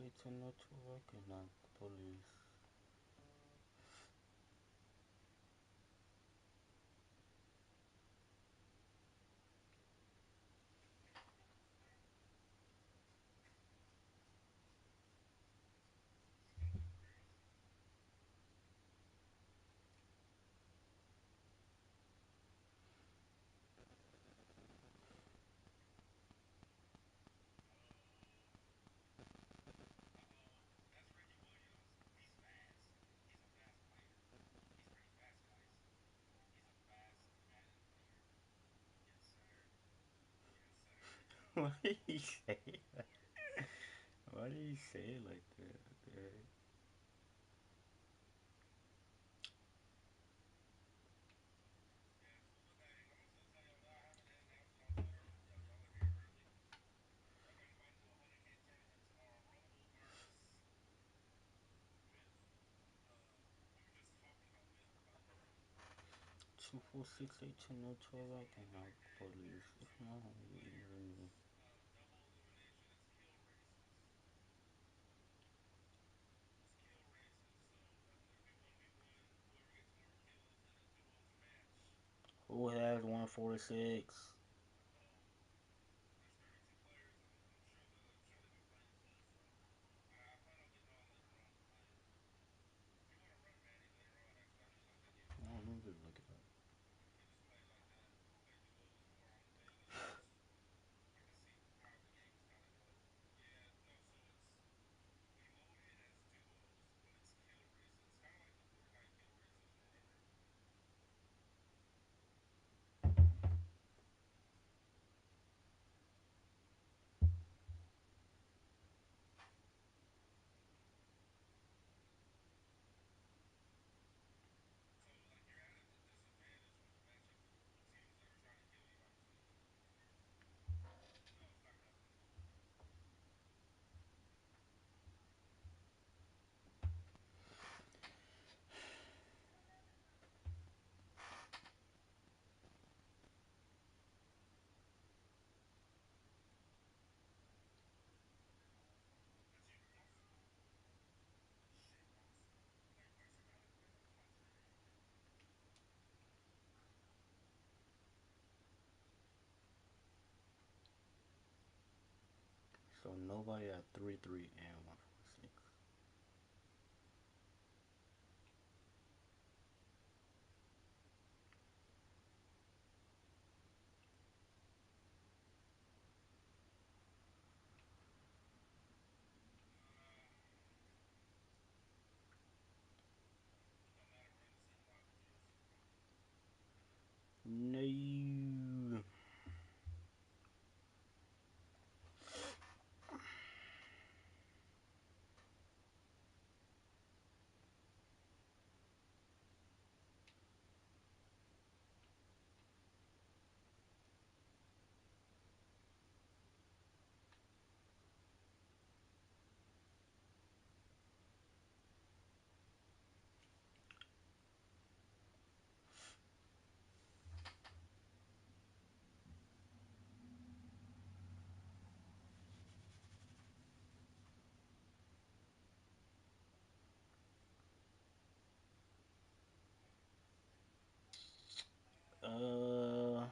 8 to work and not the police. Why did he say that? Why did he say it like that? What the heck? Two four six eight two no 12. I can help police. If not, I'm leaving you. Who has 146? Oh, let me just look it up. So nobody at 3 3 and 146. No. Uh,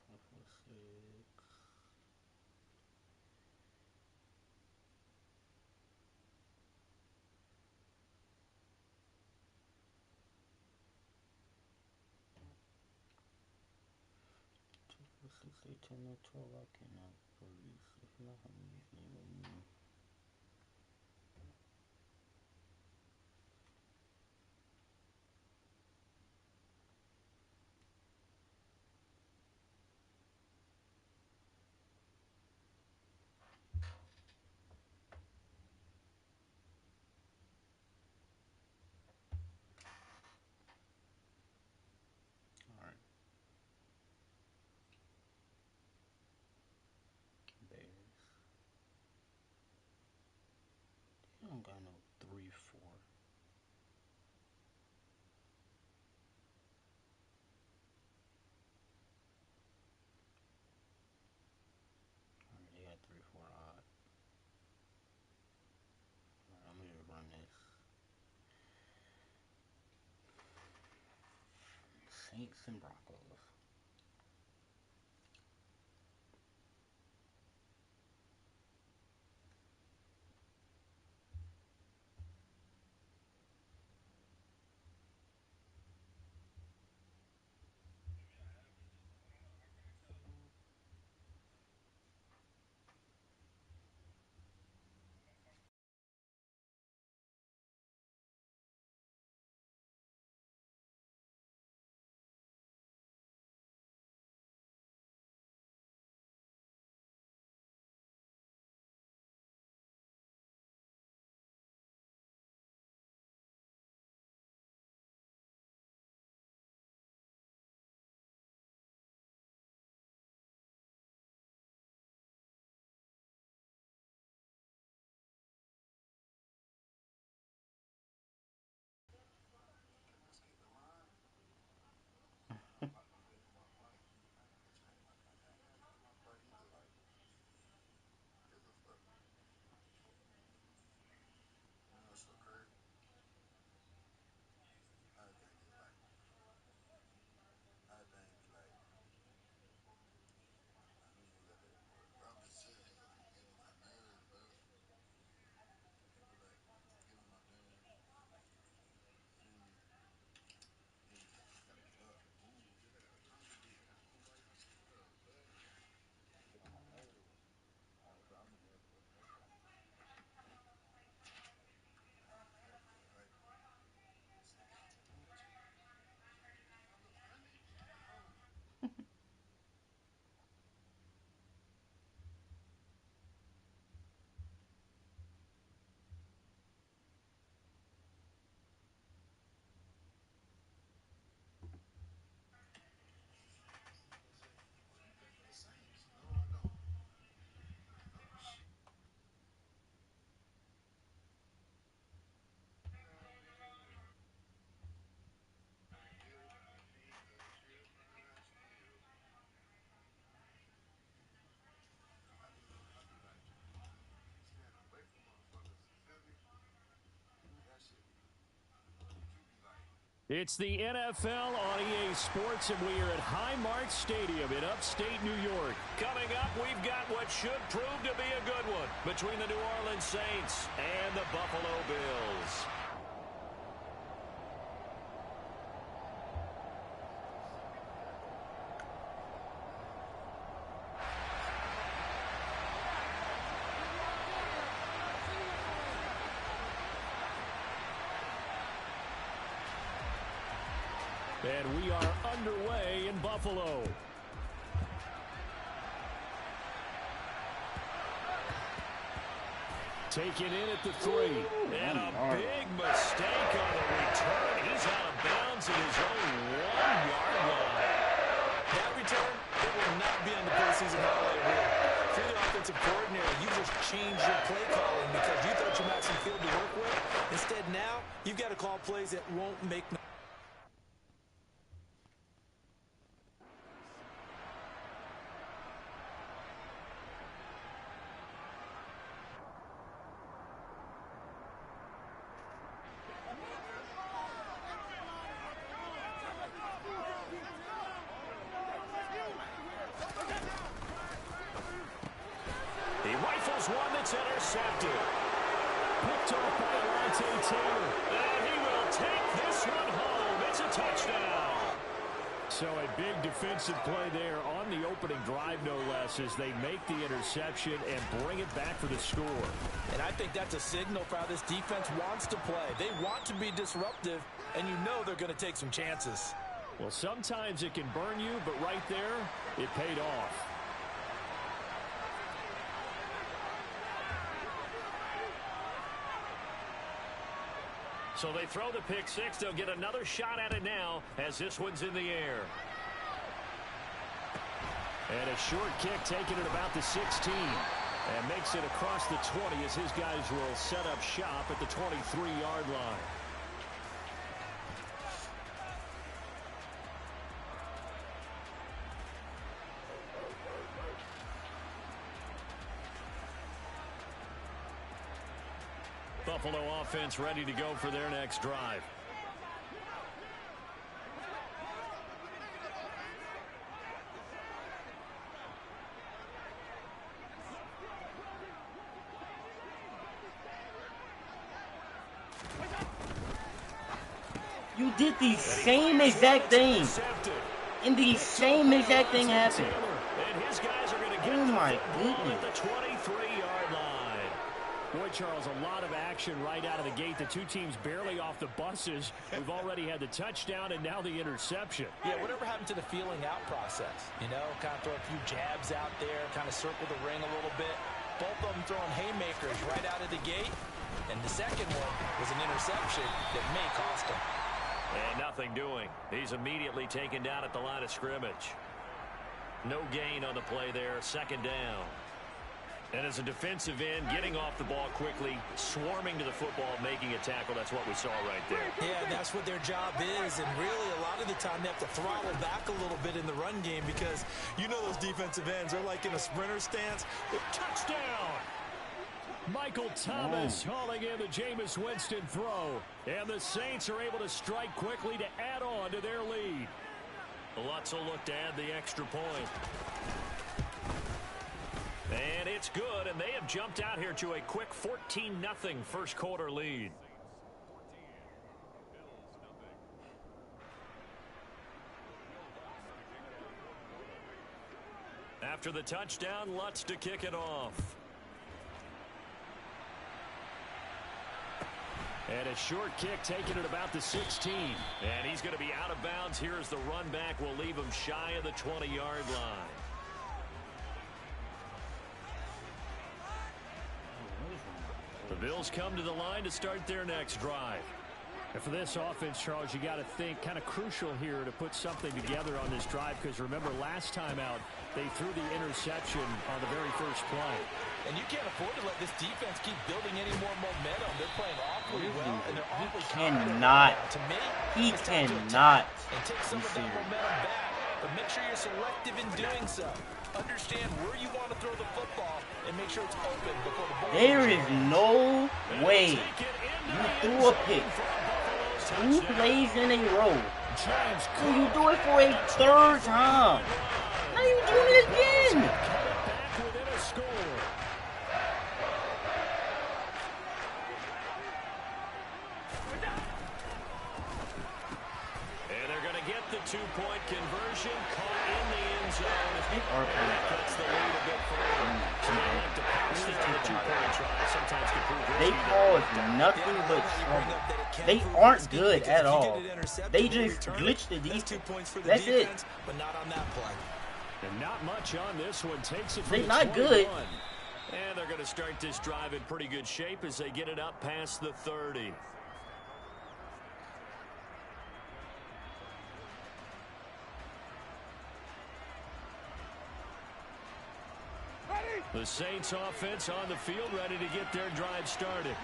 146. 246 8 10 12. I cannot police. If not, I'm leaving you. Alright. Bears. Saints and Broncos. It's the NFL on EA Sports, and we are at Highmark Stadium in upstate New York. Coming up, we've got what should prove to be a good one between the New Orleans Saints and the Buffalo Bills. And we are underway in Buffalo. Taken in at the 3. And a big mistake on the return. He's out of bounds at his own 1-yard line. That return, it will not be on the postseason highlight reel. If you're the offensive coordinator, you just changed your play calling because you thought you had some field to work with. Instead, now, you've got to call plays that won't make no. He rifles one that's intercepted. Picked off by Alontae Taylor. And he will take this one home. It's a touchdown. So a big defensive play there on the opening drive, no less, as they make the interception and bring it back for the score. And I think that's a signal for how this defense wants to play. They want to be disruptive, and you know they're going to take some chances. Well, sometimes it can burn you, but right there, it paid off. So they throw the pick six. They'll get another shot at it now as this one's in the air. And a short kick taken at about the 16. And makes it across the 20 as his guys will set up shop at the 23-yard line. Buffalo offense ready to go for their next drive. did the same exact thing. And the same exact thing happened. And his guys are going to get Oh my at the goodness. 23-yard line. Boy, Charles, a lot of action right out of the gate. The two teams barely off the buses. We've already had the touchdown and now the interception. Yeah, whatever happened to the feeling out process? You know, kind of throw a few jabs out there, kind of circle the ring a little bit. Both of them throwing haymakers right out of the gate. And the second one was an interception that may cost him. And nothing doing. He's immediately taken down at the line of scrimmage. No gain on the play there. Second down. And as a defensive end, getting off the ball quickly, swarming to the football, making a tackle. That's what we saw right there. Yeah, that's what their job is. And really, a lot of the time, they have to throttle back a little bit in the run game because you know those defensive ends are like in a sprinter stance. Touchdown! Michael Thomas hauling in the Jameis Winston throw. And the Saints are able to strike quickly to add on to their lead. Lutz will look to add the extra point. And it's good, and they have jumped out here to a quick 14-0 first quarter lead. After the touchdown, Lutz to kick it off. And a short kick taken at about the 16. And he's going to be out of bounds here as the run back will leave him shy of the 20-yard line. The Bills come to the line to start their next drive. And for this offense, Charles, you got to think kind of crucial here to put something together on this drive because remember last time out they threw the interception on the very first play. And you can't afford to let this defense keep building any more momentum. They're playing awfully well, and they're awfully cannot. To me, He cannot. and take some of that momentum back, but make sure you're selective in doing so. Understand where you want to throw the football and make sure it's open before the ball. There is no way you threw a pick 2 plays in a row. And you do it for a third time. How are you doing it again? And they're going to get the 2-point conversion caught in the end zone. Cuts the lead a bit further. So they like to pass it on the 2-point try. Sometimes can prove risky. They cause nothing but trouble. They aren't good at all. They just glitch the defense. That's it. But not on that play. And not much on this one. Takes it from They're the not 21. good. And they're going to start this drive in pretty good shape as they get it up past the 30. The Saints offense on the field ready to get their drive started.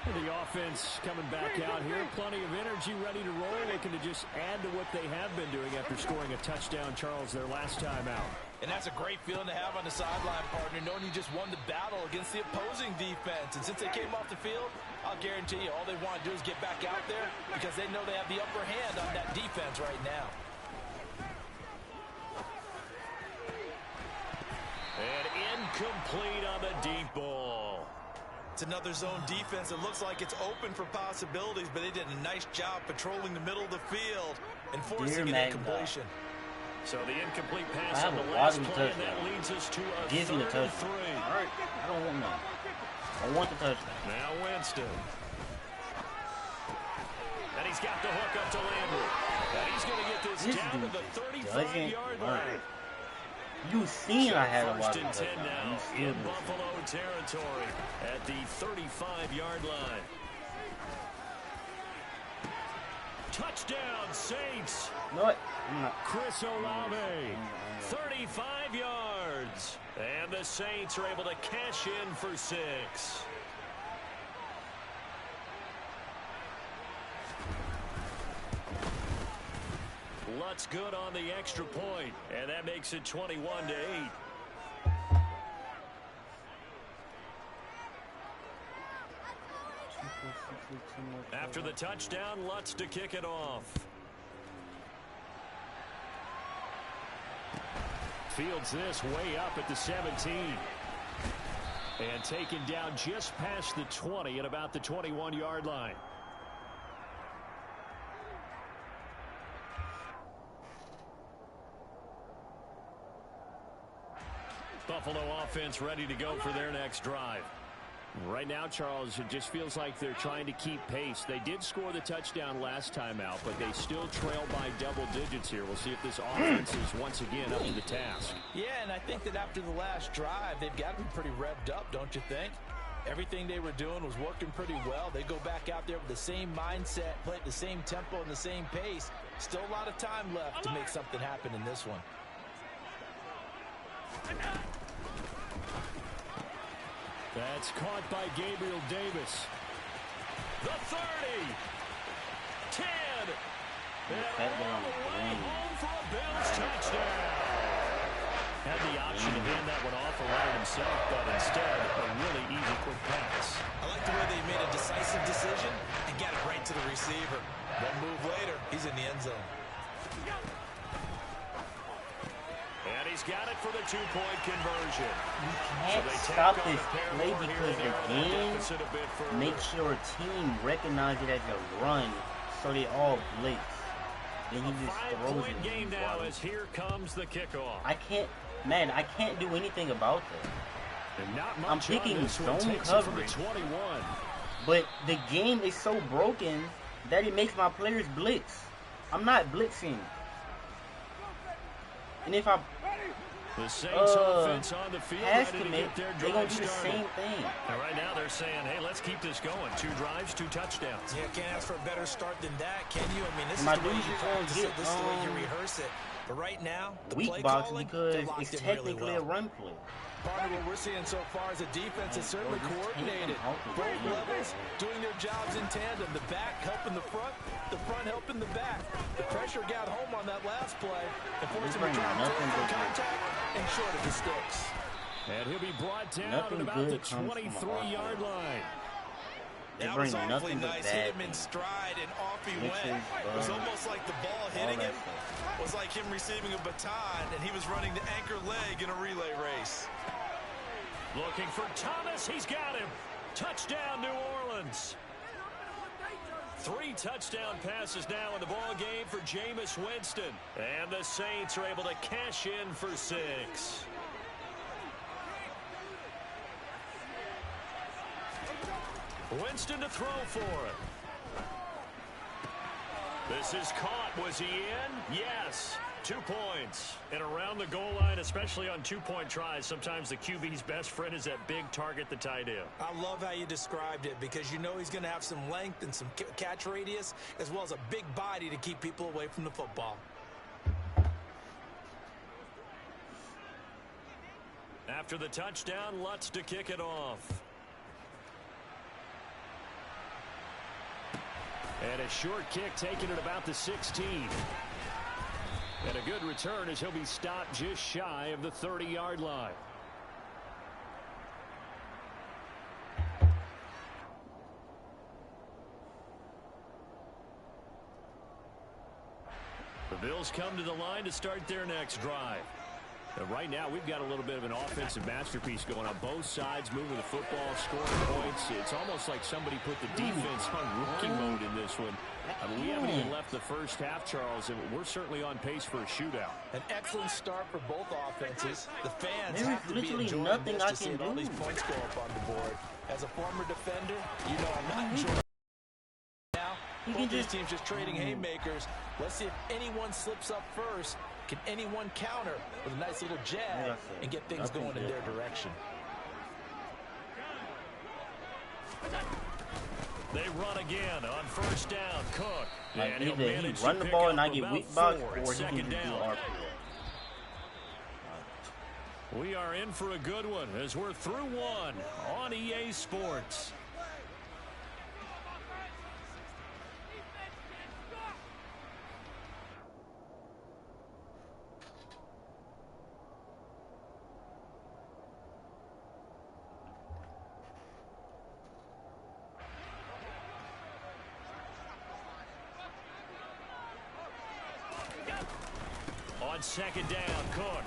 The offense coming back out here. Plenty of energy, ready to roll. Looking to just add to what they have been doing after scoring a touchdown, Charles, their last time out. And that's a great feeling to have on the sideline, partner, knowing you just won the battle against the opposing defense. And since they came off the field, I'll guarantee you all they want to do is get back out there because they know they have the upper hand on that defense right now. And incomplete on the deep ball. It's another zone defense. It looks like it's open for possibilities, but they did a nice job patrolling the middle of the field and forcing an incompletion. So the incomplete pass on the last play, and that leads us to a Gives me the 3rd and touchdown. 3. All right, I don't want none. I want the touchdown. Now Winston. And he's got the hook up to Landry. And he's going to get this down to the 35-yard line. You seen I had a lot First of and 10 touchdowns. now You still in do. Buffalo territory at the 35-yard line. Touchdown, Saints. You know what? I'm not. Chris Olave, 35 yards. And the Saints are able to cash in for 6. Lutz good on the extra point, and that makes it 21-8. After the touchdown, Lutz to kick it off. Fields this way up at the 17. And taken down just past the 20 at about the 21-yard line. offense ready to go for their next drive. Right now, Charles, it just feels like they're trying to keep pace. They did score the touchdown last time out, but they still trail by double digits here. We'll see if this offense is once again up to the task. Yeah, and I think that after the last drive, they've got to be pretty revved up, don't you think? Everything they were doing was working pretty well. They go back out there with the same mindset, play at the same tempo and the same pace. Still a lot of time left to make something happen in this one. That's caught by Gabriel Davis. The 30. 10. And all the way home for a Bills touchdown. Had the option to hand that one off around himself, but instead, a really easy quick pass. I like the way they made a decisive decision and got it right to the receiver. One move later, he's in the end zone. And he's got it for the two-point conversion. You can't stop this play because the game makes your team recognize it as a run, so they all blitz. Then he just throws it. Game now as here comes the kickoff. I can't do anything about that. I'm picking zone coverage, but the game is so broken that it makes my players blitz. I'm not blitzing. And if I pass commit, they're going to do the same thing. And right now they're saying, hey, let's keep this going. 2 drives, 2 touchdowns. Yeah, can't ask for a better start than that, can you? I mean, this is the way you practice it, this is the way you rehearse it. But right now, the play calling, because it's technically a run play. Part of what we're seeing so far is a defense is certainly coordinated. Both levels doing their jobs in tandem. The back helping the front helping the back. The pressure got home on that last play. And forcing him to return for contact and short of the sticks. And he'll be brought down at about the 23-yard line. That was awfully nice. Hit him in stride, and off he went. It was almost like the ball hitting him was like him receiving a baton, and he was running the anchor leg in a relay race. Looking for Thomas. He's got him. Touchdown, New Orleans. 3 touchdown passes now in the ball game for Jameis Winston. And the Saints are able to cash in for 6. Winston to throw for it. This is caught. Was he in? Yes. 2 points. And around the goal line, especially on 2-point tries, sometimes the QB's best friend is that big target, the tight end. I love how you described it because you know he's going to have some length and some catch radius as well as a big body to keep people away from the football. After the touchdown, Lutz to kick it off. And a short kick taken at about the 16. And a good return as he'll be stopped just shy of the 30-yard line. The Bills come to the line to start their next drive. And right now, we've got a little bit of an offensive masterpiece going on both sides, moving the football, scoring points. It's almost like somebody put the defense on rookie mode in this one. I mean, we haven't even left the first half, Charles, and we're certainly on pace for a shootout. An excellent start for both offenses. The fans have to be enjoying this to see all these points go up on the board. As a former defender, you know I'm not enjoying now. Both these teams just trading haymakers. Let's see if anyone slips up first. Can anyone counter with a nice little jab and get things going in their direction? They run again on first down. Cook. And either he run the ball and I get weak box, or he can just do RPO. We are in for a good one as we're through one on EA Sports. On second down, Cook.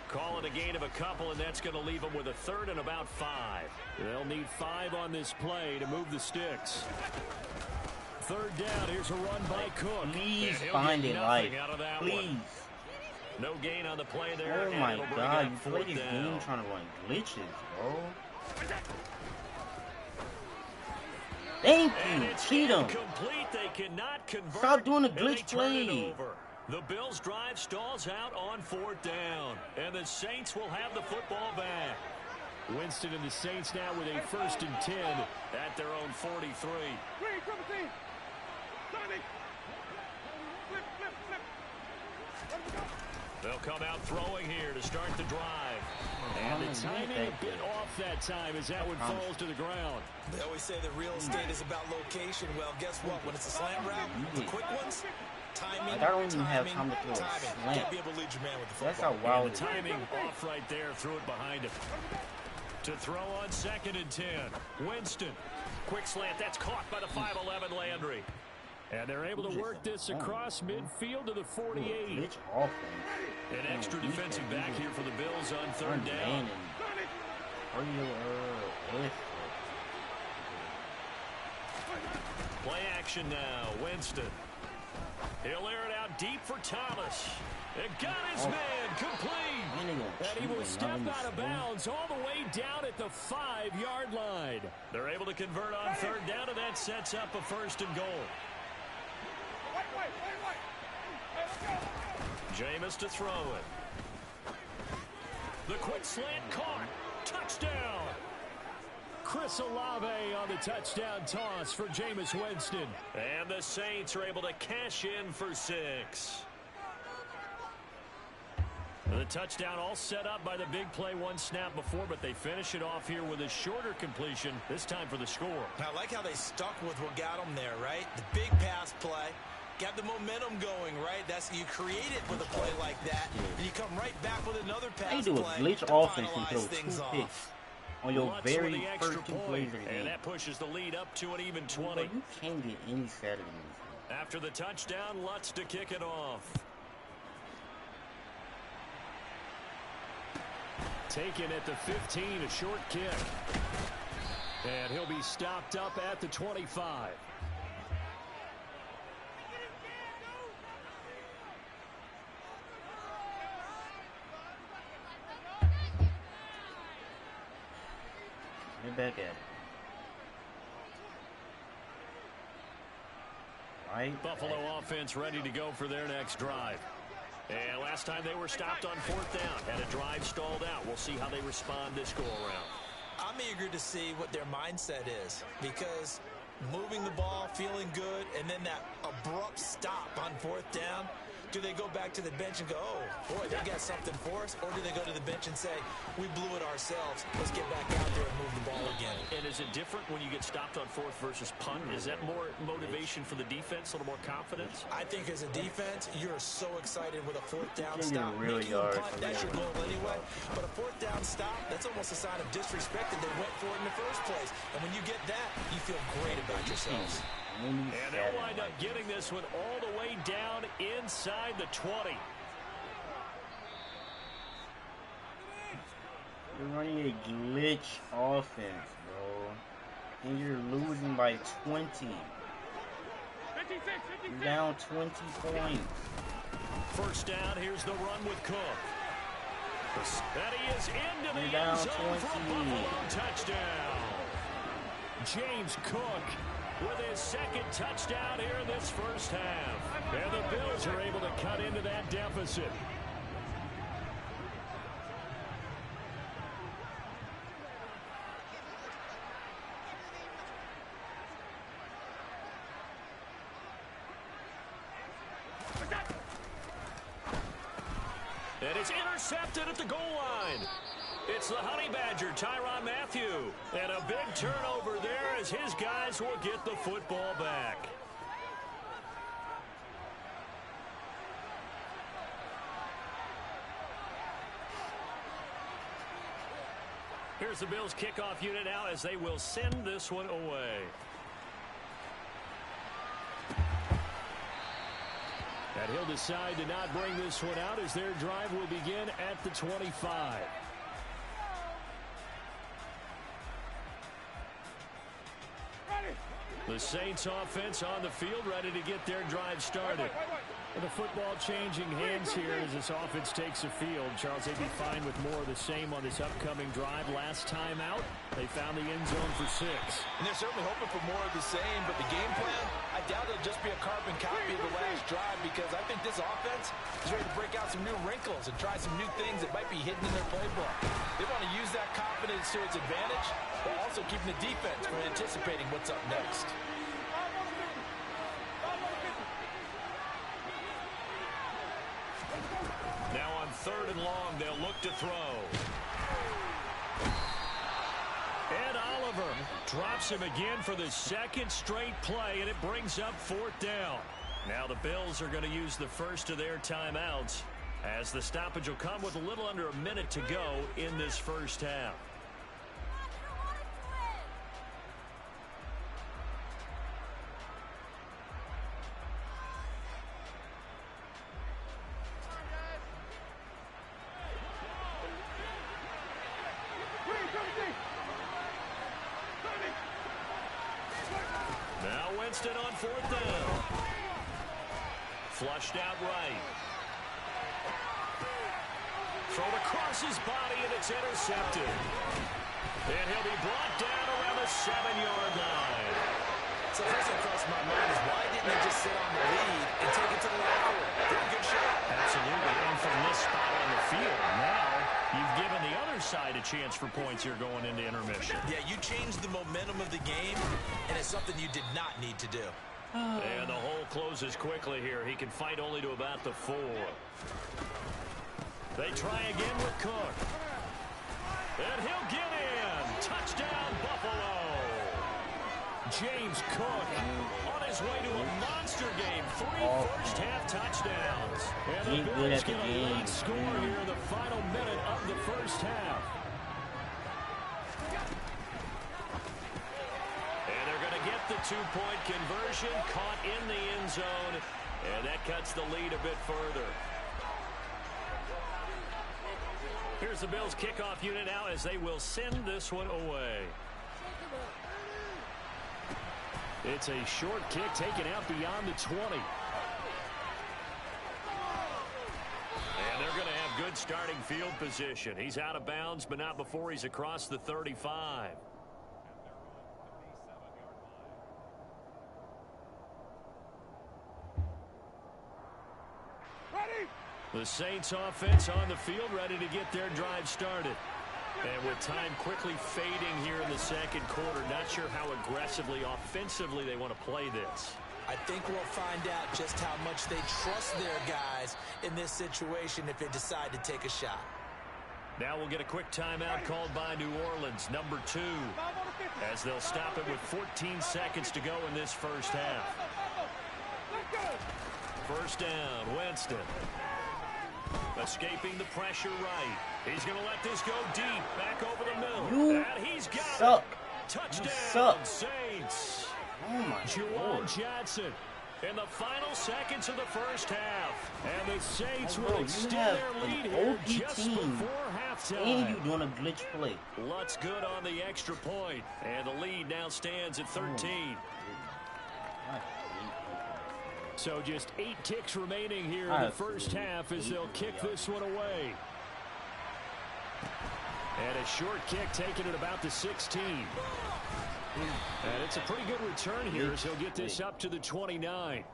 Call it a gain of a couple, and that's going to leave them with a third and about 5. They'll need 5 on this play to move the sticks. Third down, here's a run by Cook. Please find it, like, please. No gain on the play there. Oh my God, you play this game trying to run glitches, bro. Thank you, cheat him. They cannot convert. Stop doing the glitch play. The Bills' drive stalls out on 4th down, and the Saints will have the football back. Winston and the Saints now with a 1st and 10 at their own 43. They'll come out throwing here to start the drive. And the timing a bit off that time as that one falls to the ground. They always say that real estate is about location. Well, guess what? When it's a slant route, the quick ones, timing, I don't even have time to throw a slant. Can't be able to lead your man with the football. That's how wild the timing off right there. Threw it behind him. To throw on 2nd and 10. Winston. Quick slant. That's caught by the 5'11 Landry. And they're able to work this across midfield to the 48. An extra defensive back here for the Bills on 3rd down. Play action now. Winston. He'll air it out deep for Thomas. It got his man complete. And he will step out of bounds all the way down at the 5-yard line. They're able to convert on 3rd down, and that sets up a 1st and goal. Jameis to throw it. The quick slant caught. Touchdown. Chris Olave on the touchdown toss for Jameis Winston. And the Saints are able to cash in for 6. The touchdown all set up by the big play one snap before, but they finish it off here with a shorter completion, this time for the score. I like how they stuck with what got them there, right? The big pass play. Got the momentum going, right? That's you create it with a play like that, and you come right back with another pass play. You do a glitch offense and throw 2 picks on your very first 2 plays of the game. And that pushes the lead up to an even 20. But you can't get any Saturdays. After the touchdown, Lutz to kick it off. Taken at the 15, a short kick. And he'll be stopped up at the 25. Get back at it. Right. Buffalo offense ready to go for their next drive. And last time they were stopped on 4th down. Had a drive stalled out. We'll see how they respond this go-around. I'm eager to see what their mindset is, because moving the ball, feeling good, and then that abrupt stop on 4th down, do they go back to the bench and go, oh, boy, they got something for us? Or do they go to the bench and say, we blew it ourselves. Let's get back out there and move the ball again. And is it different when you get stopped on 4th versus punt? Is that more motivation for the defense, a little more confidence? I think as a defense, you're so excited with a 4th down stop. Really punt, that's your goal anyway. But a 4th down stop, that's almost a sign of disrespect that they went for it in the first place. And when you get that, you feel great about yourselves. And they'll wind up getting this one all the way down inside the 20. You're running a glitch offense, bro. And you're losing by 20. You're down 20 points. First down, here's the run with Cook. That he is into the down end zone 20. for a Buffalo touchdown. James Cook with his 2nd touchdown here in this first half. And the Bills are able to cut into that deficit. And it's intercepted at the goal line. It's the Honey Badger, Tyrann Mathieu. And a big turnover there as his guys will get the football back. Here's the Bills kickoff unit now as they will send this one away. And he'll decide to not bring this one out as their drive will begin at the 25. The Saints offense on the field ready to get their drive started. The football changing hands here as this offense takes the field. Charles, they'd be fine with more of the same on this upcoming drive. Last time out, they found the end zone for 6. And they're certainly hoping for more of the same, but the game plan, I doubt it'll just be a carbon copy of the last drive, because I think this offense is ready to break out some new wrinkles and try some new things that might be hidden in their playbook. They want to use that confidence to its advantage, while also keeping the defense from anticipating what's up next. Now on 3rd and long, they'll look to throw. Ed Oliver drops him again for the 2nd straight play, and it brings up 4th down. Now the Bills are going to use the first of their timeouts, as the stoppage will come with a little under a minute to go in this first half. Now Winston on 4th down. Flushed out right. Thrown across his body, and it's intercepted. And he'll be brought down around the 7-yard line. So first thing crossed my mind is, why didn't they just sit on the lead and take it to the locker room? Did a good shot. Absolutely. And from this spot on the field, now you've given the other side a chance for points here going into intermission. Yeah, you changed the momentum of the game, and it's something you did not need to do. And the hole closes quickly here. He can fight only to about the 4. They try again with Cook. And he'll get in. Touchdown, Buffalo. James Cook on his way to a monster game. 3 first-half touchdowns. And the Bills get a late score here in the final minute of the first half. And they're going to get the 2-point conversion, caught in the end zone, and that cuts the lead a bit further. Here's the Bills kickoff unit now as they will send this one away. It's a short kick taken out beyond the 20. And they're going to have good starting field position. He's out of bounds, but not before he's across the 35. The Saints offense on the field, ready to get their drive started. And with time quickly fading here in the second quarter, not sure how aggressively, offensively they want to play this. I think we'll find out just how much they trust their guys in this situation if they decide to take a shot. Now we'll get a quick timeout called by New Orleans, number 2, as they'll stop it with 14 seconds to go in this first half. First down, Winston. Escaping the pressure right. He's going to let this go deep, back over the middle. And he's got it. Touchdown, Saints. Oh, my Juwan Johnson in the final seconds of the first half. And the Saints will extend their lead here just before halftime. And you doing a glitch play. Lutz good on the extra point. And the lead now stands at 13. So just 8 kicks remaining here in the first half as they'll kick this one away. And a short kick taken at about the 16. And it's a pretty good return here as he'll get this up to the 29.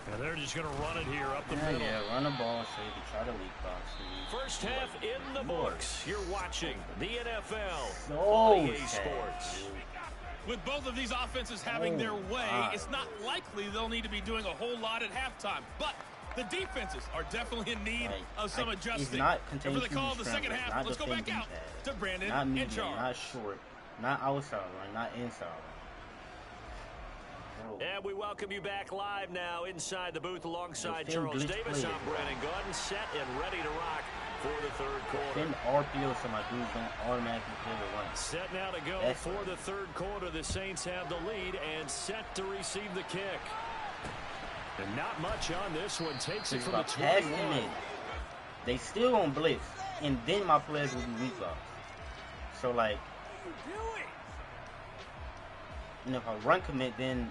And they're just going to run it here up the middle. Yeah, run the ball so you can try to leak box. First half in the books. You're watching the NFL. EA Sports. With both of these offenses having their way, it's not likely they'll need to be doing a whole lot at halftime. But the defenses are definitely in need of some adjusting. And for the call of the second half, let's go back out to Brandon in charge. Not short, not outside run, not inside run. And we welcome you back live now inside the booth alongside Charles Davis. I'm Brandon Gordon, set and ready to rock for the third quarter. Then RPO so my dudes don't automatically play the run. Set now to go for the third quarter. The Saints have the lead and set to receive the kick. And not much on this one. Takes it from the 21. They still on blitz, and then my players will be weak off. So like, and if I run commit, then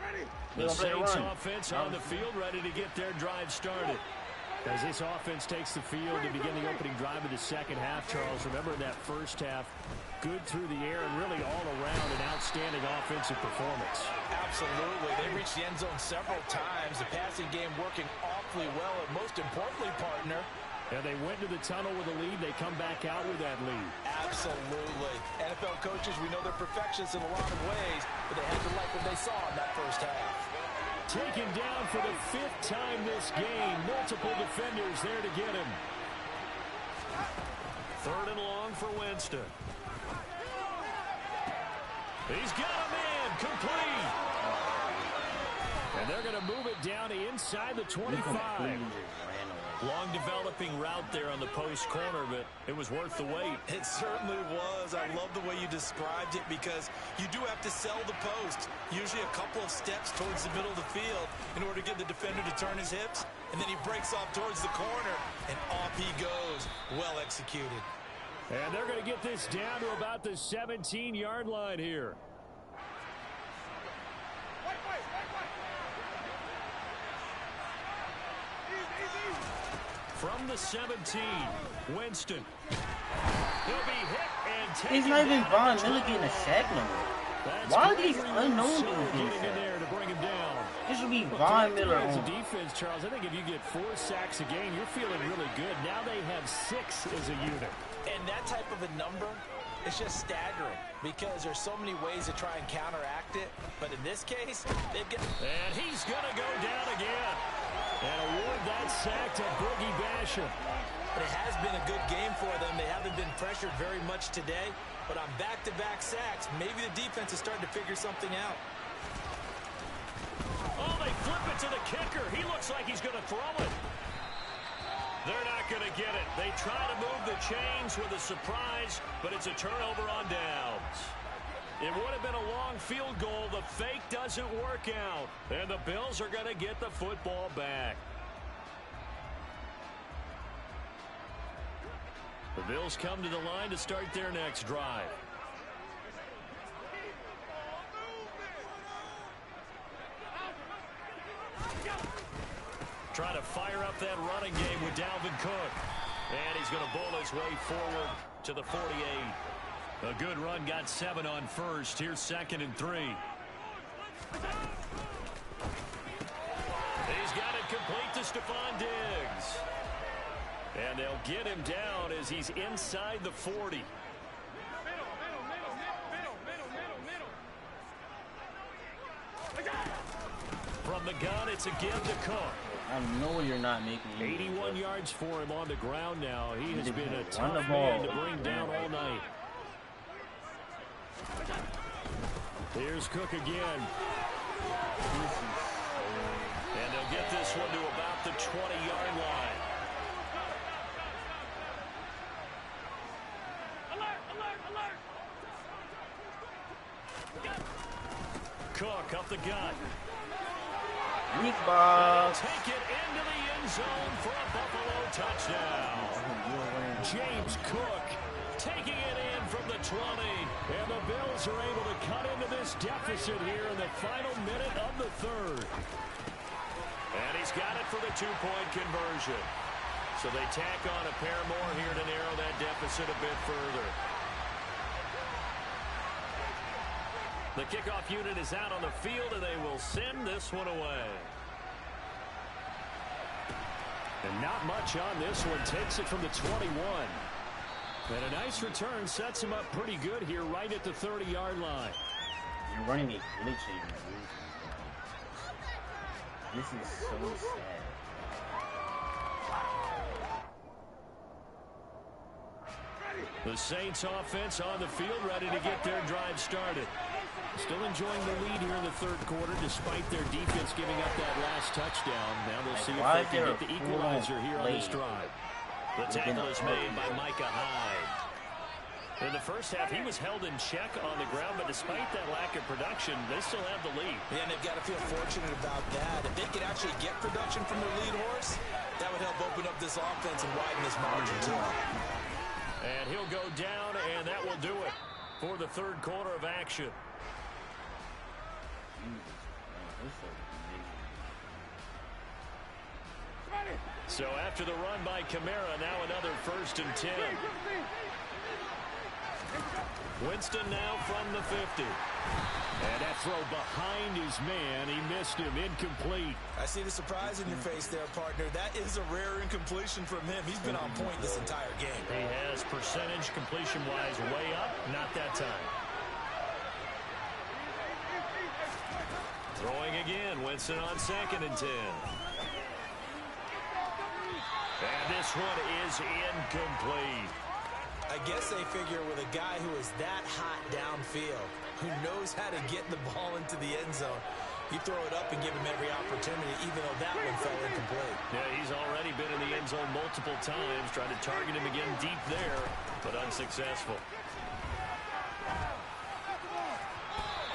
the Saints offense on the field, ready to get their drive started. As this offense takes the field to begin the opening drive of the second half, Charles, remember in that first half, good through the air and really all around an outstanding offensive performance. Absolutely. They reached the end zone several times. The passing game working awfully well, and most importantly, partner, and they went to the tunnel with a lead. They come back out with that lead. Absolutely. NFL coaches, we know they're perfectionists in a lot of ways, but they had to like what they saw in that first half. Taken down for the 5th time this game. Multiple defenders there to get him. 3rd and long for Winston. He's got a man complete. And they're going to move it down to inside the 25. Long developing route there on the post corner, but it was worth the wait. It certainly was. I love the way you described it because you do have to sell the post. Usually a couple of steps towards the middle of the field in order to get the defender to turn his hips. And then he breaks off towards the corner, and off he goes. Well executed. And they're going to get this down to about the 17-yard line here. From the 17, Winston. He'll be hit and taken. He's not even Von Miller getting a sack no more. Why are these unknown dudes getting in there to bring him down? This should be Von Miller on defense, Charles. I think if you get 4 sacks a game, you're feeling really good. Now they have 6 as a unit. And that type of a number, it's just staggering because there's so many ways to try and counteract it. But in this case, they've got... And he's going to go down again. And award that sack to Boogie Basham. But it has been a good game for them. They haven't been pressured very much today. But on back-to-back sacks, maybe the defense is starting to figure something out. Oh, they flip it to the kicker. He looks like he's going to throw it. They're not going to get it. They try to move the chains with a surprise, but it's a turnover on downs. It would have been a long field goal. The fake doesn't work out. And the Bills are going to get the football back. The Bills come to the line to start their next drive. Trying to fire up that running game with Dalvin Cook. And he's going to bowl his way forward to the 48. A good run, got 7 on first. Here's 2nd and 3. He's got it complete to Stephon Diggs. And they'll get him down as he's inside the 40. From the gun, it's a give to Cook. I know you're not making 81 yards for him on the ground now. He has been a tough man to bring down all night. Here's Cook again. And they'll get this one to about the 20-yard line. Cook up the gut. Weak ball. Take it into the end zone for a Buffalo touchdown. James Cook taking it in from the 20. And the Bills are able to cut into this deficit here in the final minute of the 3rd. And he's got it for the 2-point conversion. So they tack on a pair more here to narrow that deficit a bit further. The kickoff unit is out on the field, and they will send this one away. And not much on this one. Takes it from the 21. And a nice return sets him up pretty good here right at the 30-yard line. You're running a glitch here. This is so sad. The Saints offense on the field ready to get their drive started. Still enjoying the lead here in the 3rd quarter despite their defense giving up that last touchdown. Now we'll see if they can get the equalizer here on this drive. The tackle is made by Micah Hyde. In the first half, he was held in check on the ground, but despite that lack of production, they still have the lead. Yeah, and they've got to feel fortunate about that. If they could actually get production from their lead horse, that would help open up this offense and widen this margin too. And he'll go down, and that will do it for the third quarter of action. So after the run by Kamara, now another 1st and 10. Winston now from the 50. And that throw behind his man. He missed him. Incomplete. I see the surprise in your face there, partner. That is a rare incompletion from him. He's been on point this entire game. He has percentage completion-wise way up. Not that time. Throwing again. Winston on 2nd and 10. And this one is incomplete. I guess they figure with a guy who is that hot downfield, who knows how to get the ball into the end zone, you throw it up and give him every opportunity, even though that one fell incomplete. Yeah, he's already been in the end zone multiple times, trying to target him again deep there, but unsuccessful.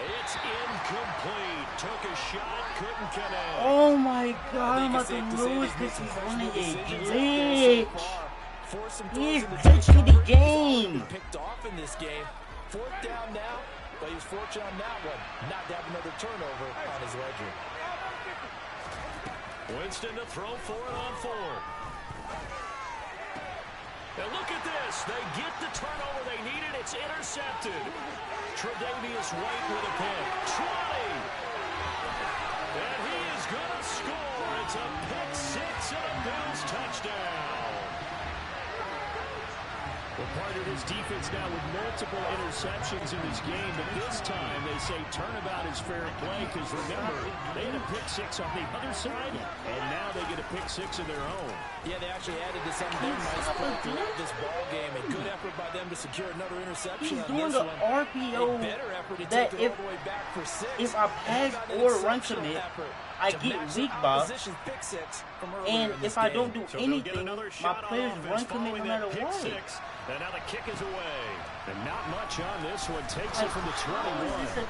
It's incomplete. Took a shot, couldn't connect. Oh my God, I'm about to lose because he's on a glitch. He's glitching the game. Picked off in this game. 4th down now, but he was fortunate on that one not to have another turnover on his ledger. Winston to throw for it on 4th. And look at this. They get the turnover they needed. It's intercepted. Tre'Davious White with a pick. 20. And he is going to score. It's a pick 6 and a Bills touchdown. Well, part of this defense now with multiple interceptions in this game, but this time they say turnabout is fair play because, remember, they had a pick 6 on the other side, and now they get a pick 6 of their own. Yeah, they actually added to some of their nice play throughout this ball game. A good effort by them to secure another interception. He's doing the RPO that if I pass or run commit, I get weak box, and if I don't do anything, my players run commit no matter what. And now the kick is away. And not much on this one. Takes it from the 21.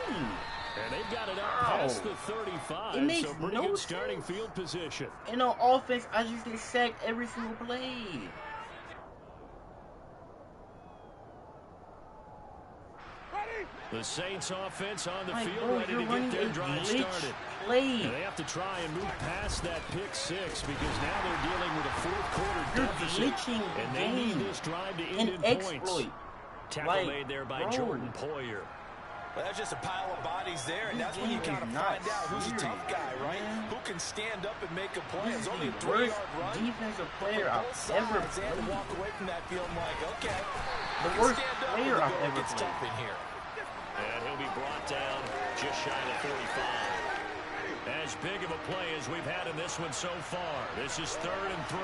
And they've got it up past the 35. It makes so pretty good starting field position. In on offense, I just get sacked every single play. The Saints offense on the field, ready to get their drive started. And they have to try and move past that pick 6 because now they're dealing with a 4th quarter deficit. And they need this drive to end in points. Tackle made there by Jordan Poyer. Well, that's just a pile of bodies there, and that's when you kind of find out who's a tough guy, right? Who can stand up and make a play. It's only a 3-yard run. Defensive player I've ever played. They had to walk away from that field like, okay, the worst player I've ever played. Tough in here. And he'll be brought down just shy of 45. As big of a play as we've had in this one so far. This is 3rd and 3.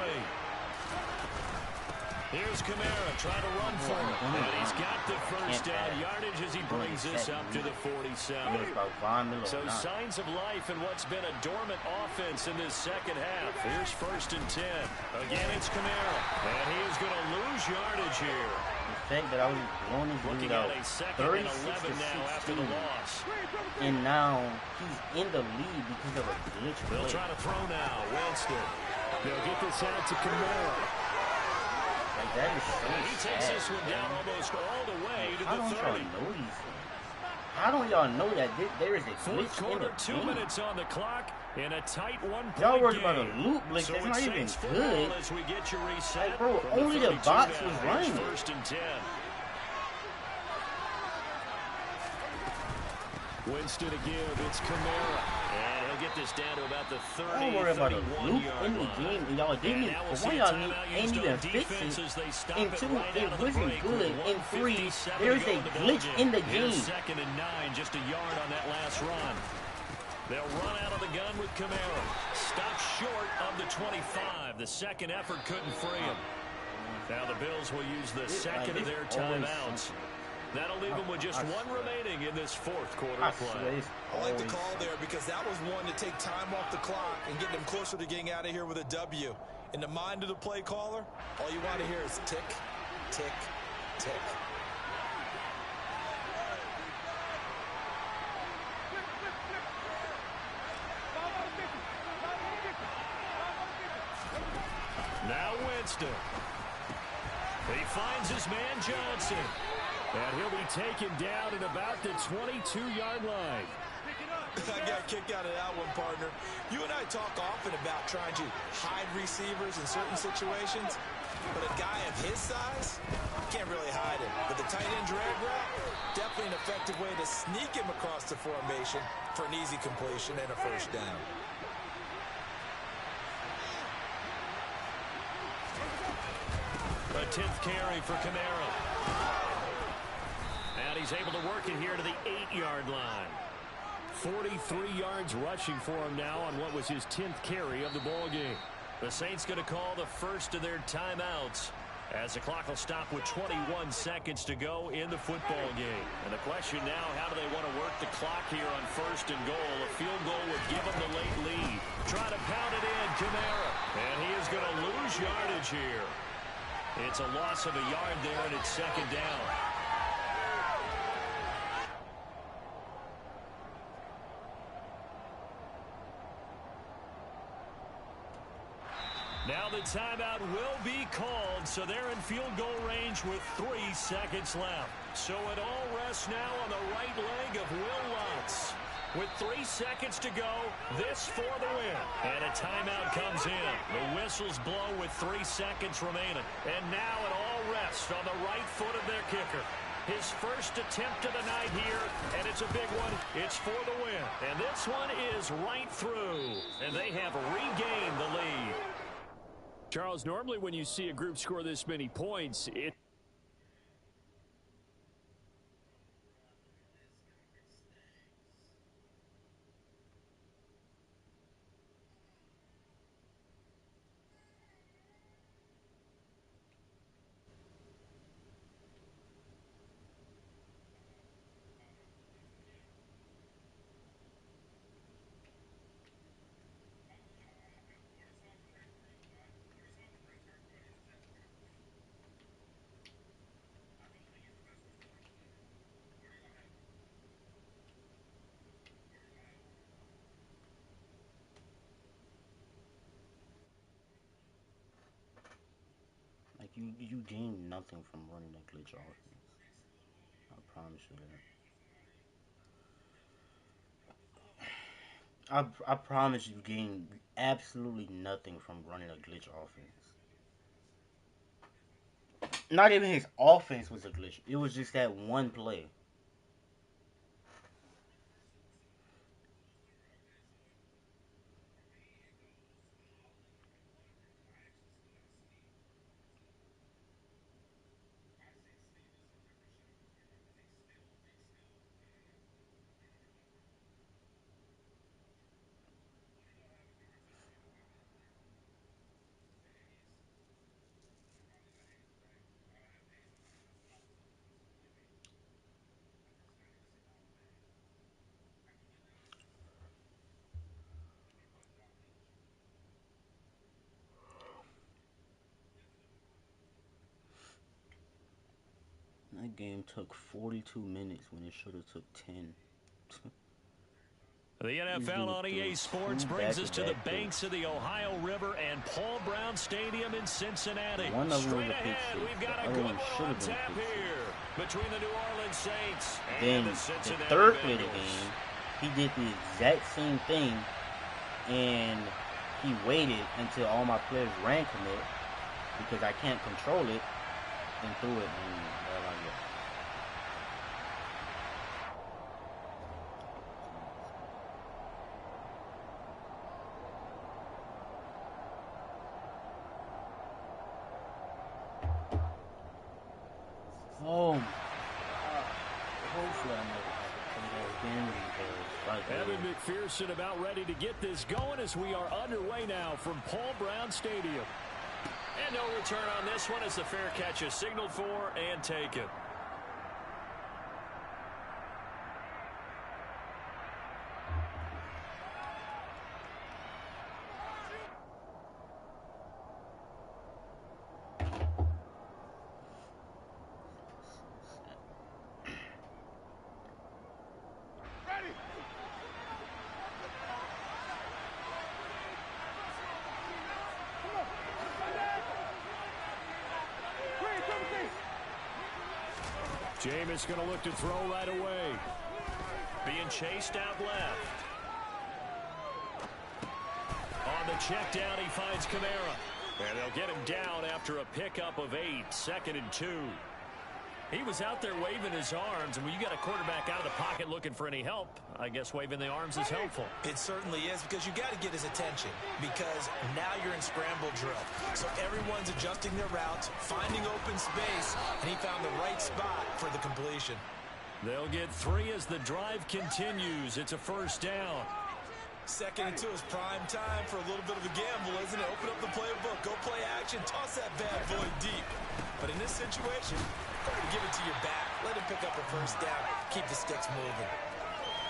Here's Kamara trying to run for it. And he's got the first down yardage as he brings this up to the 47. So signs of life in what's been a dormant offense in this second half. Here's 1st and 10. Again, it's Kamara. And he is going to lose yardage here. That I was blowing his lead out 36 to 16, and now he's in the lead because of a glitch play. They'll try to throw now. Winston. They'll get this out to Kamara. Like, that is so and he takes this one down almost all the way to the 30. How don't y'all know that there is a glitch in the 2 minutes on the clock in a tight 1-point game. Y'all worried about a loop blitz. So that's not even good. As we get your reset like, bro, only the box was running. 1st and 10. Winston again. It's Kamara. And he'll get this down to about the 30, don't worry about a loop in the game. And y'all didn't even, for one, y'all ain't even fix it. And 2, it wasn't good. And 3, there's a glitch in the game. 2nd and 9, just a yard on that last run. They'll run out of the gun with Kamara. Stopped short of the 25. The second effort couldn't free him. Now the Bills will use the second of their timeouts. That'll leave them with just 1 remaining in this 4th quarter of play. I like the call there because that was one to take time off the clock and get them closer to getting out of here with a W. In the mind of the play caller, all you want to hear is tick, tick, tick. against him. He finds his man Johnson. And he'll be taken down at about the 22-yard line. I got a kick out of that one, partner. You and I talk often about trying to hide receivers in certain situations, but a guy of his size can't really hide him. But the tight end drag route, definitely an effective way to sneak him across the formation for an easy completion and a first down. A 10th carry for Kamara. And he's able to work it here to the 8-yard line. 43 yards rushing for him now on what was his 10th carry of the ball game. The Saints going to call the first of their timeouts as the clock will stop with 21 seconds to go in the football game. And the question now, how do they want to work the clock here on first and goal? A field goal would give them the late lead. Try to pound it in, Kamara. And he is going to lose yardage here. It's a loss of a yard there, and it's second down. Now the timeout will be called, so they're in field goal range with 3 seconds left. So it all rests now on the right leg of Will Lutz. With 3 seconds to go, this for the win. And a timeout comes in. The whistles blow with 3 seconds remaining. And now it all rests on the right foot of their kicker. His first attempt of the night here, and it's a big one. It's for the win. And this one is right through. And they have regained the lead. Charles, normally when you see a group score this many points, Like, you gain nothing from running a glitch offense. I promise you that. I promise you gain absolutely nothing from running a glitch offense. Not even his offense was a glitch. It was just that one play. That game took 42 minutes when it should have took 10. The NFL on EA Sports brings us to the banks of the Ohio River and Paul Brown Stadium in Cincinnati. Straight ahead, we've got a good one on tap here between the New Orleans Saints and the Cincinnati Bengals. The third play of the game, he did the exact same thing, and he waited until all my players ran commit because I can't control it, and threw it, and well, I guess. Oh, hopefully I never have to play that again. Evan McPherson about ready to get this going as we are underway now from Paul Brown Stadium. And no return on this one as the fair catch is signaled for and taken. Jameis going to look to throw right away. Being chased out left. On the check down, he finds Kamara. And they'll get him down after a pickup of 8, 2nd and 2. He was out there waving his arms, and when you got a quarterback out of the pocket looking for any help, I guess waving the arms is helpful. It certainly is, because you got to get his attention, because now you're in scramble drill. So everyone's adjusting their routes, finding open space, and he found the right spot for the completion. They'll get 3 as the drive continues. It's a first down. 2nd and 2 is prime time for a little bit of a gamble, isn't it? Open up the playbook, go play action, toss that bad boy deep. But in this situation, give it to your back. Let him pick up a first down. Keep the sticks moving.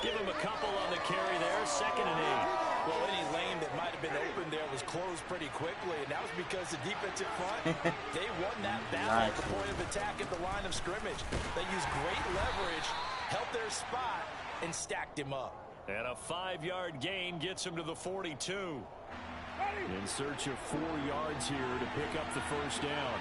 Give him a couple on the carry there. 2nd and 8. Well, any lane that might have been open there was closed pretty quickly, and that was because the defensive front, they won that battle at the point of attack at the line of scrimmage. They used great leverage, held their spot, and stacked him up. And a 5-yard gain gets him to the 42. In search of 4 yards here to pick up the first down.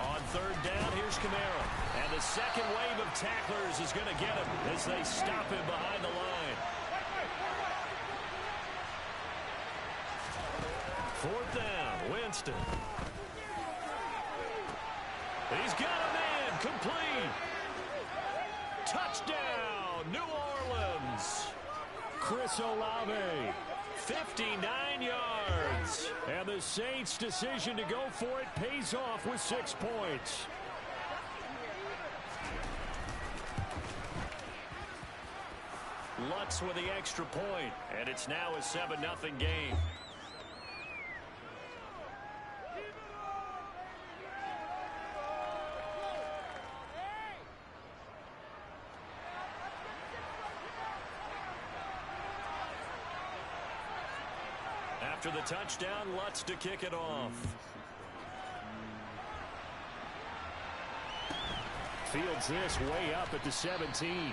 On 3rd down, here's Kamara. And the second wave of tacklers is going to get him as they stop him behind the line. 4th down, Winston. He's got a man, complete. Touchdown, New Orleans. Chris Olave. 59 yards. And the Saints' decision to go for it pays off with 6 points. Lutz with the extra point, and it's now a 7-0 game. After the touchdown, Lutz to kick it off. Fields this way up at the 17.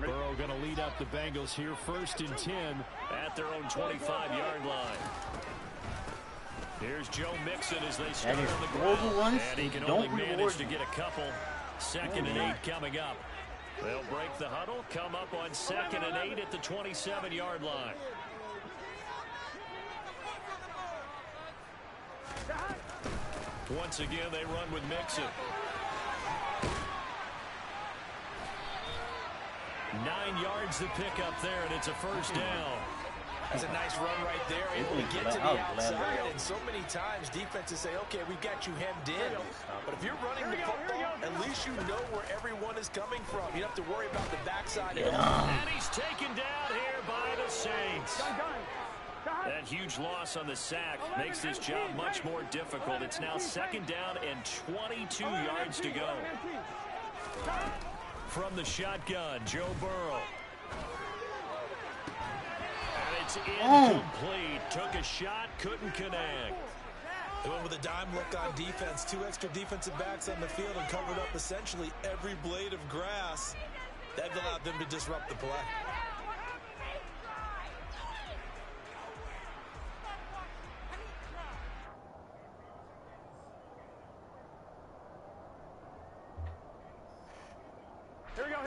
Burrow going to lead up the Bengals here, 1st and 10 at their own 25-yard line. Here's Joe Mixon as they start on the ground, and he can only manage to get a couple. 2nd and 8 coming up. They'll break the huddle, come up on 2nd and 8 at the 27-yard line. Once again, they run with Mixon. 9 yards to pick up there, and it's a first down. That's a nice run right there, able to get to the outside, and so many times defenses say, okay, we've got you hemmed in. But if you're running the football, at least you know where everyone is coming from. You don't have to worry about the backside at all. And he's taken down here by the Saints. That huge loss on the sack makes this job much more difficult. It's now 2nd down and 22 yards to go. From the shotgun, Joe Burrow. And it's incomplete. Took a shot, couldn't connect. They went with a dime look on defense. 2 extra defensive backs on the field and covered up essentially every blade of grass. That allowed them to disrupt the play.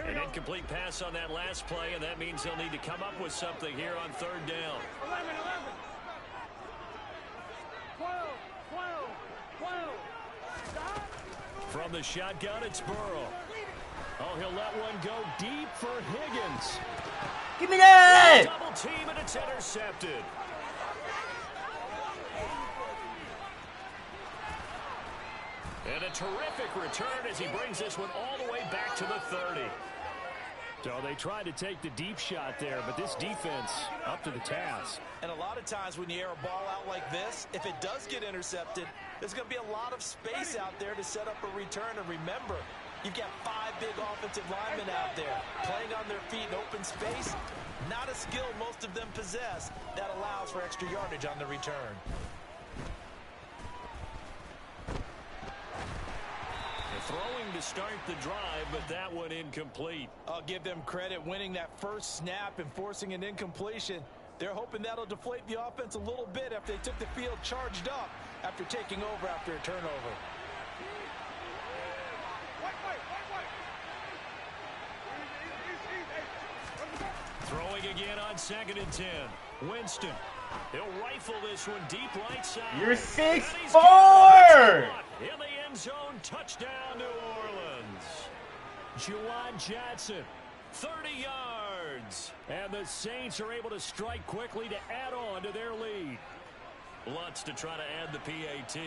An incomplete pass on that last play, and that means they'll need to come up with something here on 3rd down. 11. 12. From the shotgun, it's Burrow. Oh, he'll let one go deep for Higgins. Give me that! Double team, and it's intercepted. And a terrific return as he brings this one all the way back to the 30. So they tried to take the deep shot there, but this defense up to the task. And a lot of times when you air a ball out like this, if it does get intercepted, there's going to be a lot of space out there to set up a return. And remember, you've got 5 big offensive linemen out there playing on their feet in open space. Not a skill most of them possess that allows for extra yardage on the return. Throwing to start the drive, but that one incomplete. I'll give them credit winning that first snap and forcing an incompletion. They're hoping that'll deflate the offense a little bit after they took the field charged up after taking over after a turnover. Throwing again on 2nd and 10. Winston. He'll rifle this one deep right side. You're 6'4". In the end zone, touchdown, New Orleans. Juwan Johnson, 30 yards. And the Saints are able to strike quickly to add on to their lead. Lutz to try to add the PAT.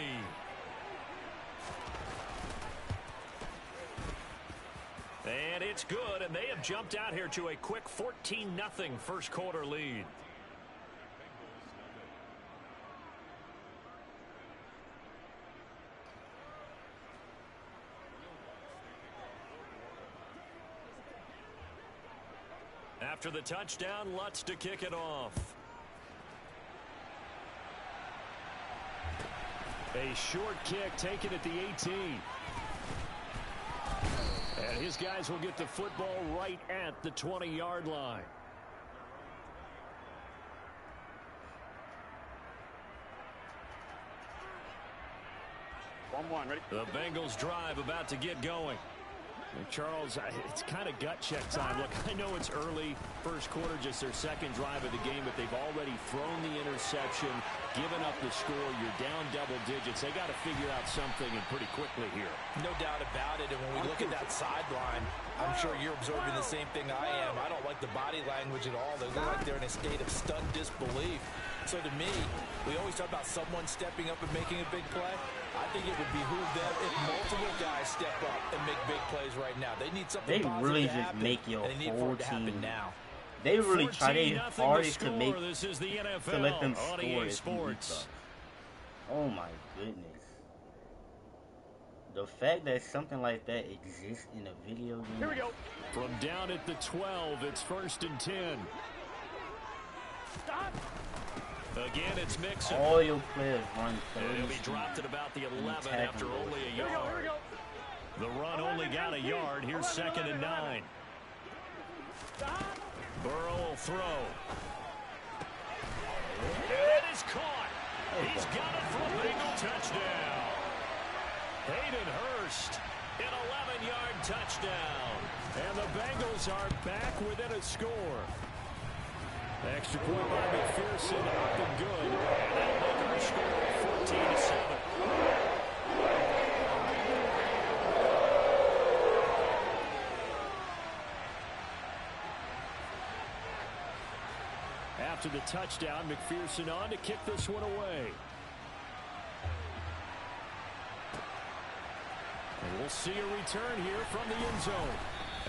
And it's good, and they have jumped out here to a quick 14-0 first quarter lead. After the touchdown, Lutz to kick it off. A short kick taken at the 18. And his guys will get the football right at the 20-yard line. Ready? The Bengals drive about to get going. And Charles, it's kind of gut check time. Look, I know it's early, first quarter, just their second drive of the game, but they've already thrown the interception, given up the score. You're down double digits. They got to figure out something, and pretty quickly here. No doubt about it. And when we look at that sideline, I'm sure you're observing the same thing I am. I don't like the body language at all. They look like they're in a state of stunned disbelief. So to me, we always talk about someone stepping up and making a big play. I think it would behoove them if multiple guys step up and make big plays right now. They need something positive really to just happen, make your and they need whole for it to happen team now. They really try their hardest to make this is the NFL to let them on score EA if Sports. Oh my goodness. The fact that something like that exists in a video game. Here we go. From down at the 12, it's 1st and 10. Stop. Again, it's Mixon. All your players run 30. He'll be dropped at about the 11 after only a yard. Here we go. The run only got a yard. Here's 2nd and 9. Burrow will throw. And it is caught. He's got it for a Bengal touchdown. Hayden Hurst, an 11-yard touchdown. And the Bengals are back within a score. Extra point by McPherson, up and good. And that'll make our score 14-7. After the touchdown, McPherson on to kick this one away. And we'll see a return here from the end zone.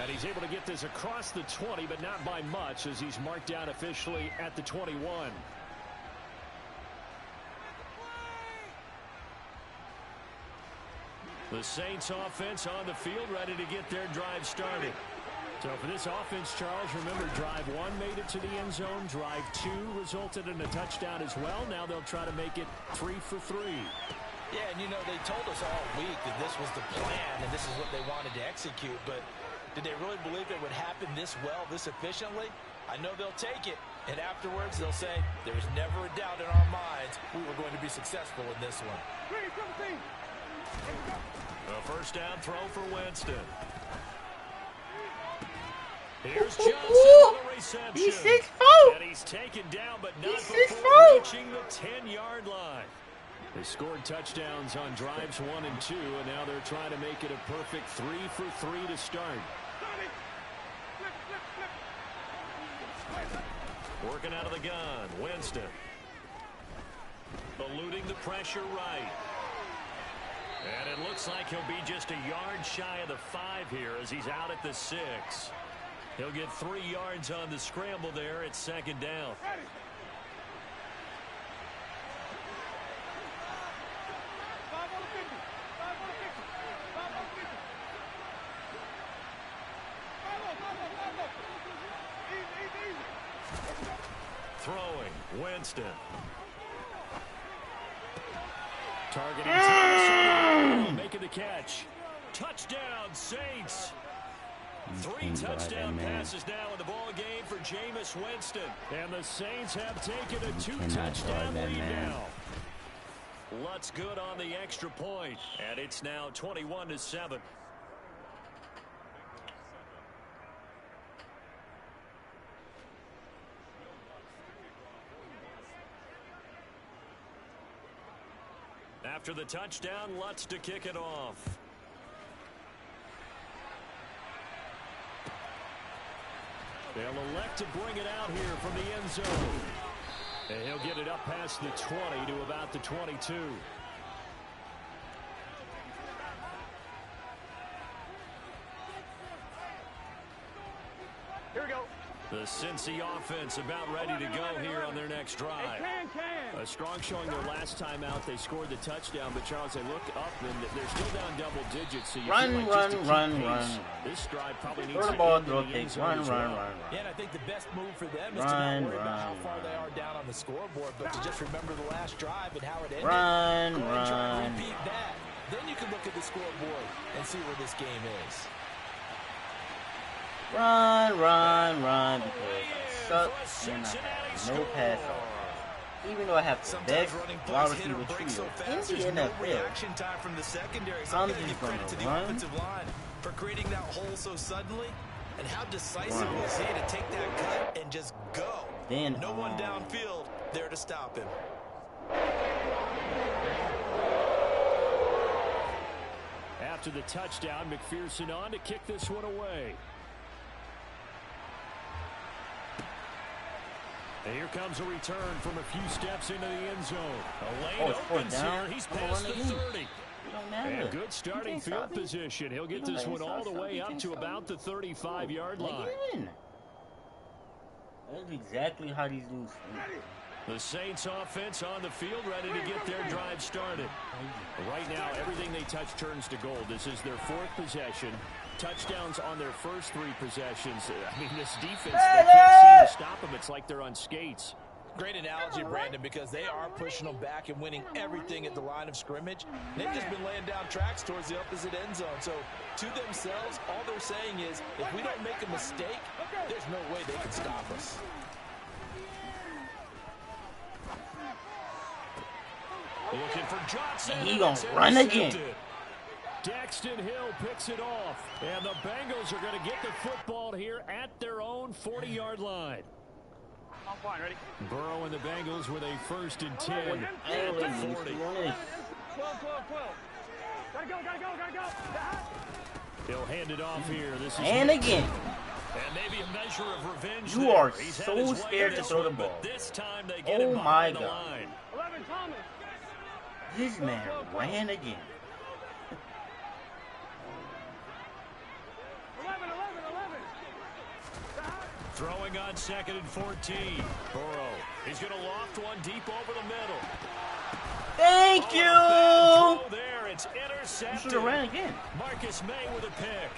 And he's able to get this across the 20, but not by much, as he's marked down officially at the 21. The Saints offense on the field, ready to get their drive started. So for this offense, Charles, remember, drive 1 made it to the end zone. Drive 2 resulted in a touchdown as well. Now they'll try to make it 3 for 3. Yeah, and you know, they told us all week that this was the plan and this is what they wanted to execute, but did they really believe it would happen this well, this efficiently? I know they'll take it, and afterwards they'll say, there was never a doubt in our minds we were going to be successful in this one. A first down throw for Winston. Here's Johnson on the reception. He's 6'4". And he's taken down, but not He's before 6'4". reaching the 10-yard line. They scored touchdowns on drives 1 and 2, and now they're trying to make it a perfect 3 for 3 to start. Working out of the gun, Winston. Eluding the pressure right. And it looks like he'll be just a yard shy of the 5 here as he's out at the 6. He'll get 3 yards on the scramble there at second down. Throwing, Winston. Targeting Thomas, making the catch. Touchdown, Saints. 3 touchdown passes now in the ball game for Jameis Winston. And the Saints have taken a 2-touchdown lead now. Lutz good on the extra point. And it's now 21-7. After the touchdown, Lutz to kick it off. They'll elect to bring it out here from the end zone. And he'll get it up past the 20 to about the 22. Here we go. The Cincy offense about ready to go here on their next drive. A strong showing their last time out. They scored the touchdown, but Charles, they look up and they're still down double digits. So you run. This drive probably needs throw the to ball, end throw in the end kicks, zone as well. Yeah, and I think the best move for them is to not worry about how far they are down on the scoreboard, but to just remember the last drive and how it ended. Run. Try and repeat that. Then you can look at the scoreboard and see where this game is. Run, because I suck and I have no pass off. Even though I have the best wide receiver trio in the NFL, From the secondary, I'm just just credit to the gonna run. offensive line for creating that hole so suddenly, and how decisive was he to take that cut and just go. Then No one downfield there to stop him. After the touchdown, McPherson on to kick this one away. And here comes a return from a few steps into the end zone. A lane opens here. He's past the 30. And good starting field position. He'll get this one all the way up to about the 35-yard line. That's exactly how these dudes think. The Saints offense on the field ready to get their drive started. Right now, everything they touch turns to gold. This is their 4th possession. Touchdowns on their first 3 possessions. I mean, this defense, they can't seem to stop them. It's like they're on skates. Great analogy, Brandon, because they are pushing them back and winning everything at the line of scrimmage. They've just been laying down tracks towards the opposite end zone. So, to themselves, all they're saying is, if we don't make a mistake, there's no way they can stop us. Looking for Johnson. He gonna run again. Daxton Hill picks it off. And the Bengals are going to get the football here at their own 40-yard line. I'm fine, ready? Burrow and the Bengals with a 1st and 10 at the 40. 12. Gotta go. He'll hand it off here. This is again. And maybe a measure of revenge. You are so scared to throw the ball. This time they get him behind the line. 11, Thomas. This man ran again. 11. Throwing on 2nd and 14. Burrow. He's going to loft one deep over the middle. Thank you. Throw there. It's intercepted. You should have ran again. Marcus May with a pick.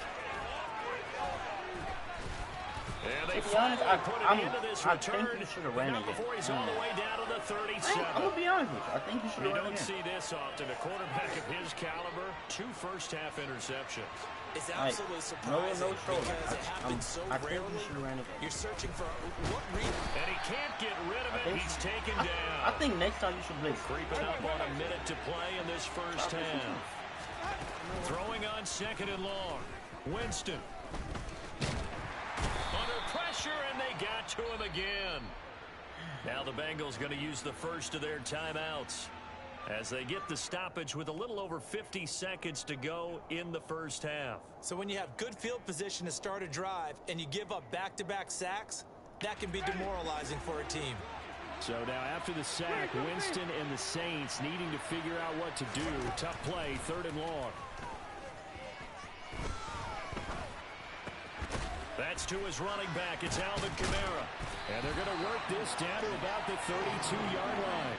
And they To be honest, finally put it into this I return. think you should have ran again. Before he's all the way down to the 37. I'm going to be honest with you. I think you should You have run don't again. see this often. A quarterback of his caliber, 2 first-half interceptions. It's absolutely surprising because it happens so rarely. You're searching for what reason. And he can't get rid of it. He's taken down. I think next time you should blitz. Creeping up on a minute to play in this first half. Throwing on 2nd and long. Winston. Under pressure, and they got to him again. Now the Bengals going to use the first of their timeouts as they get the stoppage with a little over 50 seconds to go in the first half. So when you have good field position to start a drive and you give up back-to-back sacks, that can be demoralizing for a team. So now after the sack, Winston and the Saints needing to figure out what to do. Tough play, 3rd and long. That's to his running back. It's Alvin Kamara. And they're going to work this down to about the 32-yard line.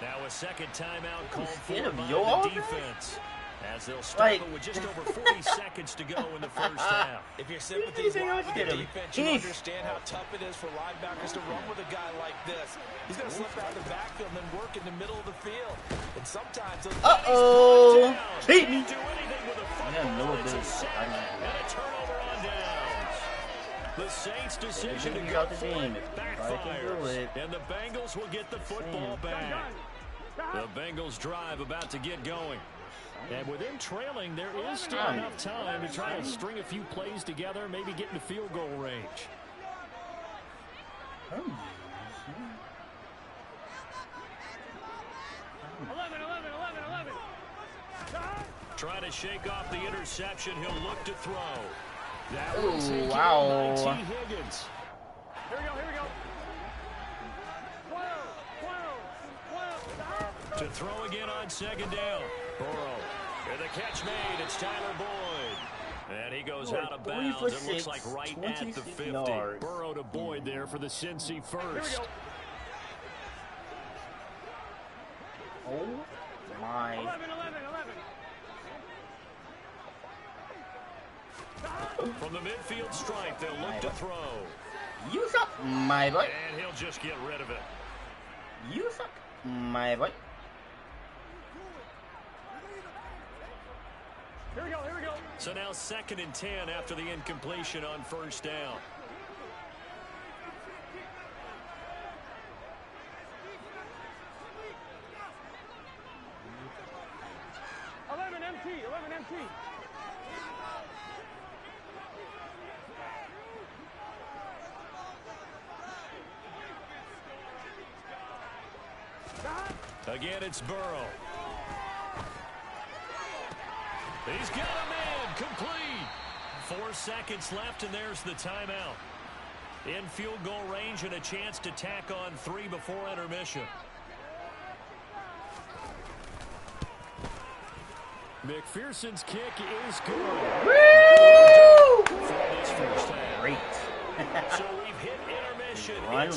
Now a second timeout called for by the defense. As they'll start it with just over 40 seconds to go in the first half. If your sympathy's wide with the defense, you understand how tough it is for linebackers to run with a guy like this. He's going to slip out of the backfield and then work in the middle of the field. And sometimes those Beat me. Do anything with a football. And a turnover on downs. The Saints' decision to go for it backfires. And the Bengals will get the football back. The Bengals drive about to get going. And with them trailing, there is still enough time to try and string a few plays together, maybe get into field goal range. Trying to shake off the interception. He'll look to throw. That will take wow. T. Higgins. Here we go. To throw again on second down. Burrow. And the catch made. It's Tyler Boyd. And he goes out of bounds. It looks like right at the 50. Yards. Burrow to Boyd there for the Cincy first. Oh my. 11. From the midfield stripe, they'll look to throw. You suck, my boy. And he'll just get rid of it. You suck, my boy. Here we go. So now 2nd and 10 after the incompletion on first down. empty. Again, it's Burrow. He's got a man complete. 4 seconds left, and there's the timeout. In field goal range and a chance to tack on 3 before intermission. McPherson's kick is good. Woo! For this first half. Great. So we've hit intermission. Run.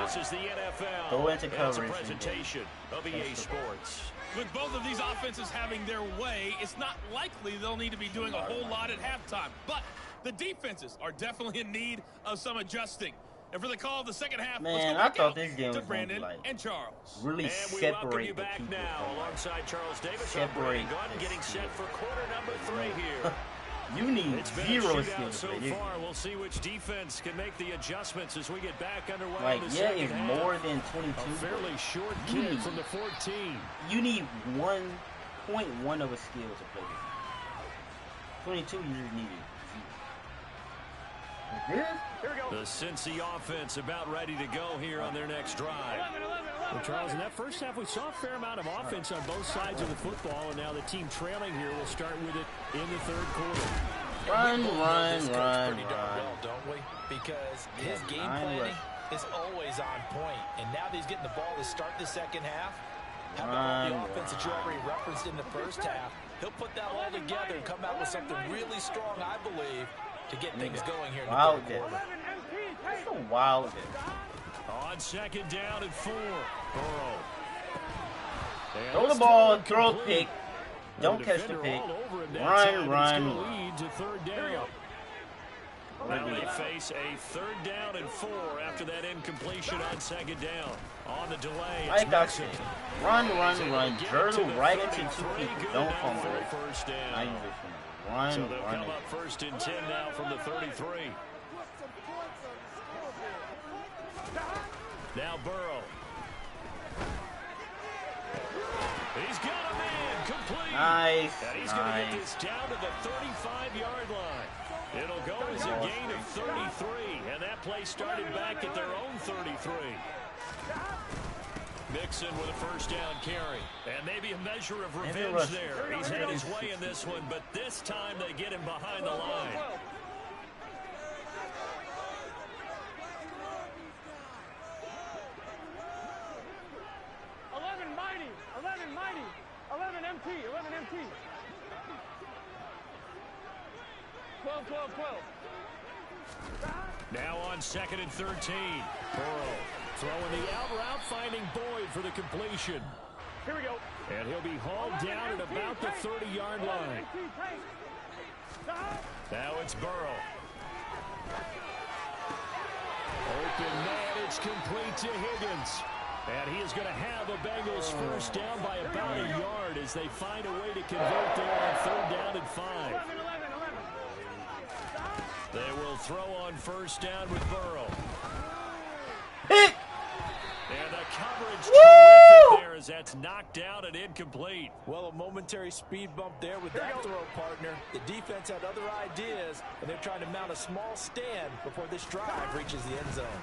This is the NFL. Go into coverage. It's a presentation of EA Sports. With both of these offenses having their way, it's not likely they'll need to be doing a whole lot at halftime. But the defenses are definitely in need of some adjusting. And for the call of the second half, man, I thought this game was Brandon going to be and Charles. really and separate the back people. now alongside Charles Davis. Separate Gunn getting set for quarter number 3 here. You need it's been zero a skills so far. We'll see which defense can make the adjustments as we get back underway. Like, in the yeah, second it's half. more than 22. A fairly short kick from the 14. You need 1.1 of a skill to play this. 22, you just need it. Here we go. The Cincy offense about ready to go here on their next drive. 11. Well, Charles, in that first half, we saw a fair amount of offense on both sides of the football, and now the team trailing here will start with it in the third quarter. Run. Pretty darn well, don't we? Because his game planning is always on point, and now that he's getting the ball to start the second half, how about the offense that you already referenced in the first half? He'll put that all together and come out with something really strong, I believe, to get things going here in the third quarter. That's so wild. On second down and 4. Burrow. Throw the ball, throw a pick. Don't catch the pick. Run. Lead to third down. Now they face a 3rd down and 4 after that incompletion on second down. On the delay, I got you. Run. Turtle right into 2 people. Don't fumble it. First down. Now you just run. So they'll come up 1st and 10 now from the 33. Now Burrow. He's got a man complete. Nice. And he's going to get this down to the 35-yard line. It'll go as a gain of 33, and that play started back at their own 33. Mixon with a 1st down carry. And maybe a measure of revenge there. He's had his way in this one, but this time they get him behind the line. MT. 12. Now on 2nd and 13. Burrow throwing the out route, finding Boyd for the completion. Here we go. And he'll be hauled down at about the 30-yard line. Now it's Burrow. Open man, it's complete to Higgins. And he is going to have a Bengals first down by about a yard as they find a way to convert there on 3rd down and 5. They will throw on 1st down with Burrow. And the coverage terrific there as that's knocked down and incomplete. Well, a momentary speed bump there with that throw, partner. The defense had other ideas, and they're trying to mount a small stand before this drive reaches the end zone.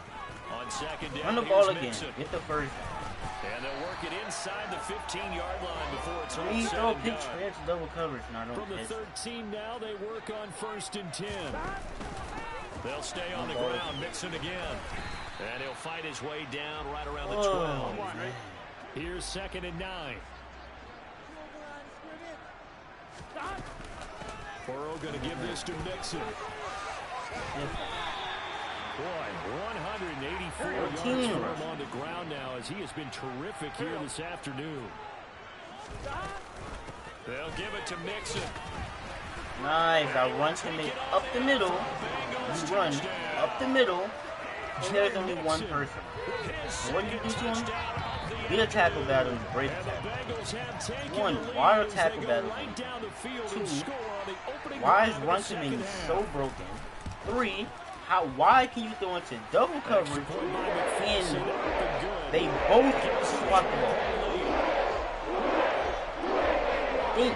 On 2nd down, run the ball again. Mixon. Get the first down. And they'll work it inside the 15-yard line before it's all Please said throw and pitch done. straight to double coverage. From the 13 now, they work on 1st and 10. They'll stay on the ground. Mixon again. And he'll fight his way down right around the 12. Here's 2nd and 9. Burrow going to give this to Mixon. Boy, 184 yards for him on the ground now as he has been terrific here this afternoon. They'll give it to Mixon. Nice. I run to make up the middle. You run up the middle. And there's only one person. And what do you do to him? Get a tackle battle and break the tackle. 1. Why are tackle battles? 2. Why is run to me so broken? 3. Why can you throw into double coverage and they both swat the ball? Think.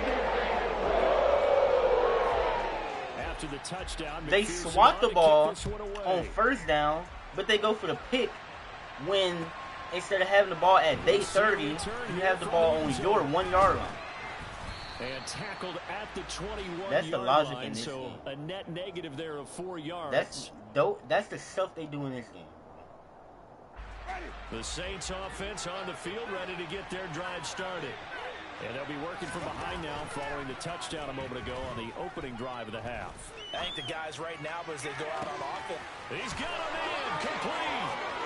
After the touchdown, they swat the ball on 1st down, but they go for the pick when instead of having the ball at day 30, you have the ball on your 1 yard line. And tackled at the 21 That's the logic in this so game. A net negative there of 4 yards. That's the stuff they do in this game. The Saints offense on the field ready to get their drive started. And they'll be working from behind now following the touchdown a moment ago on the opening drive of the half. I think the guys right now, as they go out on offense. He's got him in, complete.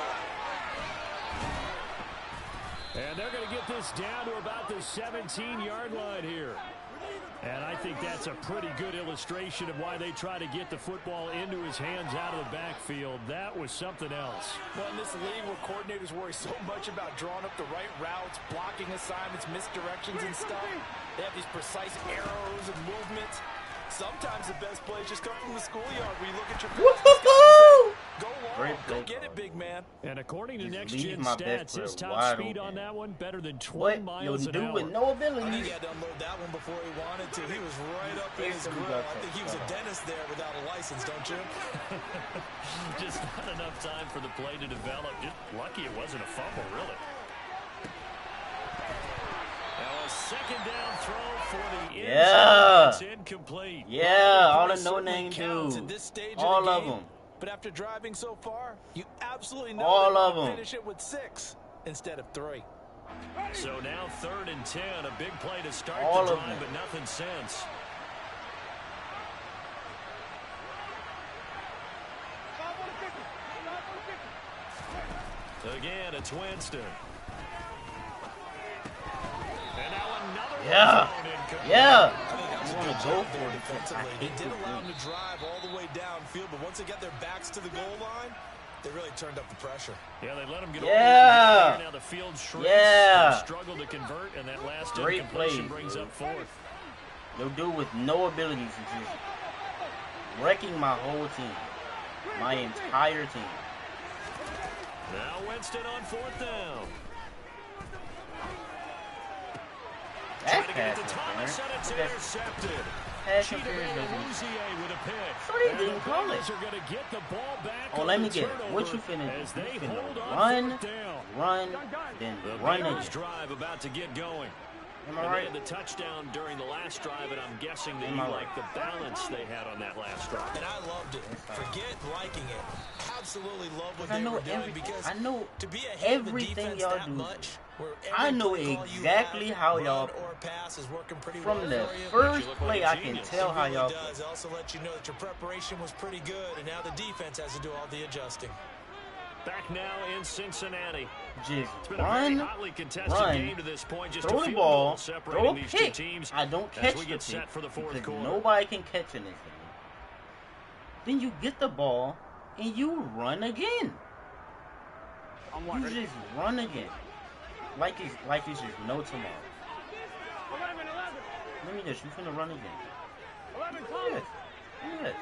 And they're going to get this down to about the 17-yard line here. And I think that's a pretty good illustration of why they try to get the football into his hands out of the backfield. That was something else. Well, in this league where coordinators worry so much about drawing up the right routes, blocking assignments, misdirections and stuff, they have these precise arrows and movements. Sometimes the best plays just come from the schoolyard where you look at your Woo-hoo-hoo! go long, go get it, big man. And according to Next Gen Stats, his top speed on that one better than 20 what? miles an hour. With no ability. I think he had to unload that one before he wanted to. He was right up in his grill. I think he was a dentist there without a license, don't you? Just not enough time for the play to develop. Just lucky it wasn't a fumble, really. Now a 2nd down throw for the yeah. It's incomplete. Yeah, all the no-name dudes. All of them. But after driving so far, you absolutely know all of them. Finish it with 6 instead of 3. So now 3rd and 10, a big play to start all the drive, but nothing since. Again, it's Winston. And now another yeah. You want to go for it. It did allow them to drive all the way downfield, but once they got their backs to the goal line, they really turned up the pressure. Yeah, they let them get over there. Now the field shrinks. Yeah. They struggle to convert, and that last great incompletion play. Brings up 4th. No dude with no abilities is just wrecking my whole team. My entire team. Now Winston on 4th down. That's pass interference. Intercepted. Pass interference with a pick. So they didn't call it. Are going to get the ball back. Oh, let me get it. What you finna do? You finna run, then the run Bengals again. drive about to get going. Am I and right? they had the touchdown during the last drive, and I'm guessing that you like the balance they had on that last drive. And I loved it. Forget liking it. Absolutely love what they were doing because I know to be ahead of the everything defense y'all that do. much, where I every know play call exactly you have, how run y'all or pass is working pretty from well the for you. first Like play. I can tell It how really y'all does. It also let you know that your preparation was pretty good, and now the defense has to do all the adjusting. Back now in Cincinnati. Just It's been a very hotly contested game to this point. Just throw a the field ball, goal separating throw a these two pick. teams. I don't catch the pick set for the fourth because quarter. nobody can catch in this game. Then you get the ball and you run again. You just run again, like it's just no tomorrow. 11. Let me just, you finna run again. 11 Thomas. Yes.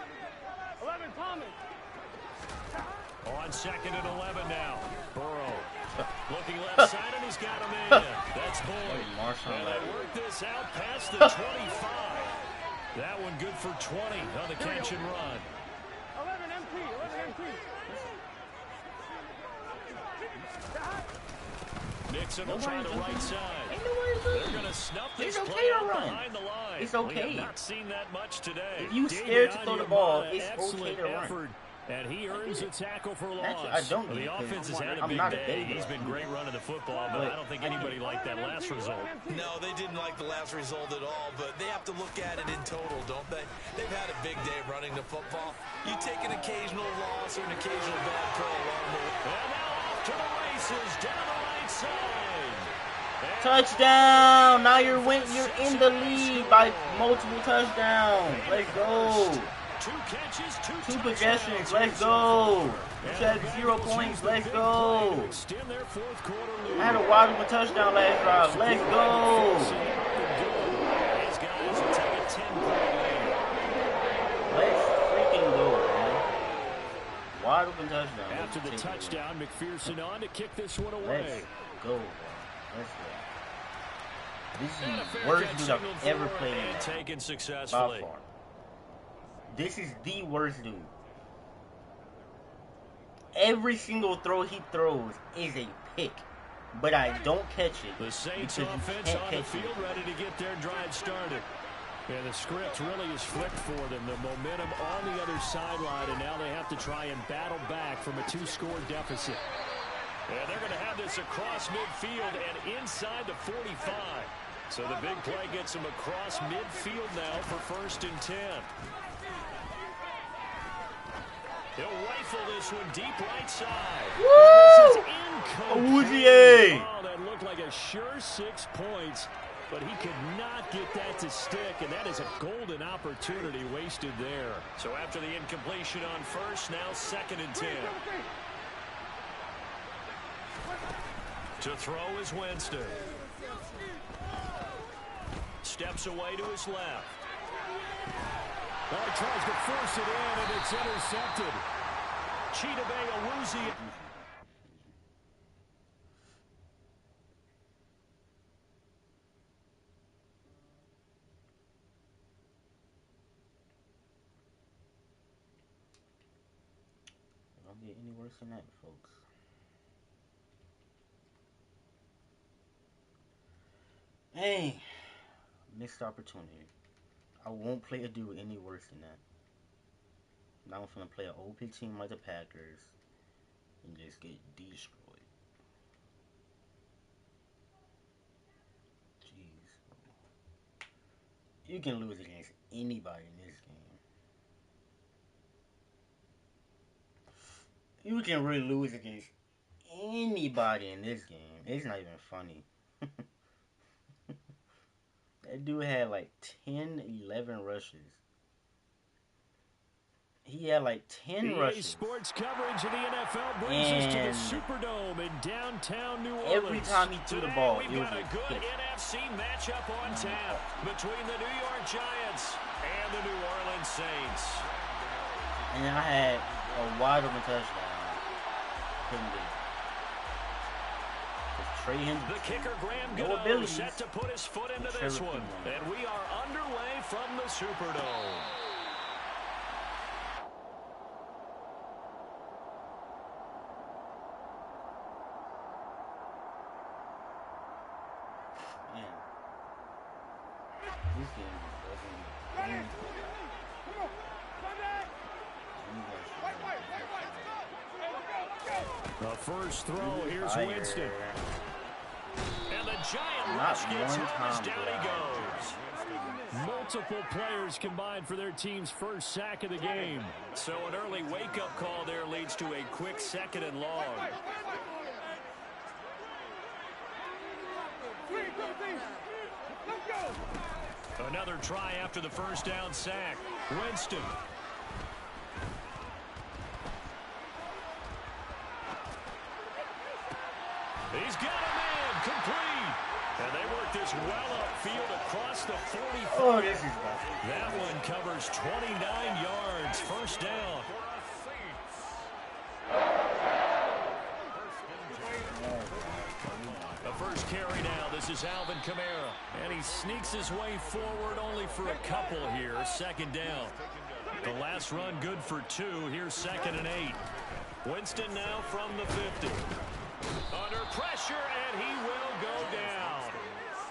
11 Thomas. On 2nd and 11 now. Burrow looking left side, and he's got him in. That's Boyd. And they work this out past the 25. That one good for 20 on the catch and run. 11 MP. Nixon will try the right side. They're going to snuff this It's okay play to out run. behind the line. It's okay. We have not seen that much today. If you scared to throw the ball, it's okay to run. And he earns a tackle for loss. Actually, I don't The need it, offense has had a I'm big not a day. baby. He's been great running the football, but I don't think anybody liked that last result. No, they didn't like the last result at all, but they have to look at it in total, don't they? They've had a big day running the football. You take an occasional loss or an occasional bad play along the way. And now off to the races down the right side. Touchdown! Now you're in the lead by multiple touchdowns. Let's go. 2 catches, 2 possessions. Let's go. You had 0 points. Let's go. I had a wide open touchdown last drive. Let's go. These guys will take a 10-point lead. Let's freaking go, man. Wide open touchdown. After the touchdown, McPherson on to kick this one away. Let's go. Let's go. This is the worst dude I've ever played in. Taken successfully. By far. This is the worst dude. Every single throw he throws is a pick, but I don't catch it. The Saints offense on the field ready to get their drive started. And the script really is flipped for them. The momentum on the other sideline, and now they have to try and battle back from a 2-score deficit. And they're going to have this across midfield and inside the 45. So the big play gets them across midfield now for 1st and 10. He'll rifle this one deep right side. Woo! This is incomplete. Oh, that looked like a sure 6 points, but he could not get that to stick, and that is a golden opportunity wasted there. So after the incompletion on 1st, now 2nd and 10. To throw is Winston. Steps away to his left. He tries to force it in, and it's intercepted. Chidobe Awuzie. Don't get any worse than that, folks. Hey, missed opportunity. I won't play a dude any worse than that. Now I'm gonna play an OP team like the Packers and just get destroyed. Jeez. You can lose against anybody in this game. You can really lose against anybody in this game. It's not even funny. That dude had like 10, 11 rushes. He had like 10 rushes. Sports coverage of the NFL brings us to the Superdome in downtown New Orleans. Every time he threw the ball, we've got a good NFC matchup on tap between the New York Giants and the New Orleans Saints. And I had a wide open touchdown. Couldn't get it. The kicker, Graham Gano, set to put his foot into this one. And we are underway from the Superdome. Man, The first throw, here's Winston. And the giant rush gets him as down he goes. Multiple players combined for their team's first sack of the game. So an early wake-up call there leads to a quick 2nd and long. Another try after the first down sack. Winston. He's got a man complete. And they work this well upfield across the 45. Oh, this is bad. That one covers 29 yards. First down. The first carry now. This is Alvin Kamara. And he sneaks his way forward only for a couple here. 2nd down. The last run good for 2. Here's 2nd and 8. Winston now from the 50. Under pressure, and he will go down.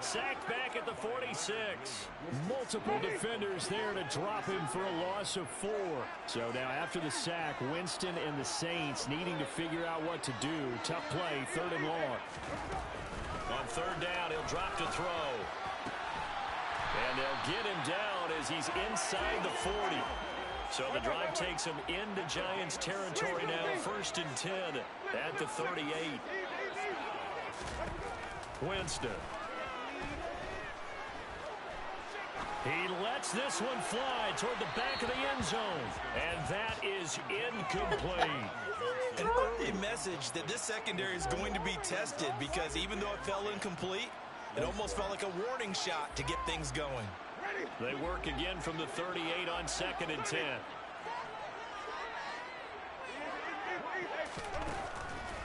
Sacked back at the 46. Multiple defenders there to drop him for a loss of 4. So now after the sack, Winston and the Saints needing to figure out what to do. Tough play, 3rd and long. On 3rd down, he'll drop to throw. And they'll get him down as he's inside the 40. So the drive takes him into Giants territory now. 1st and 10 at the 38. Winston. He lets this one fly toward the back of the end zone. And that is incomplete. An early message that this secondary is going to be tested, because even though it fell incomplete, it almost felt like a warning shot to get things going. They work again from the 38 on 2nd and 10.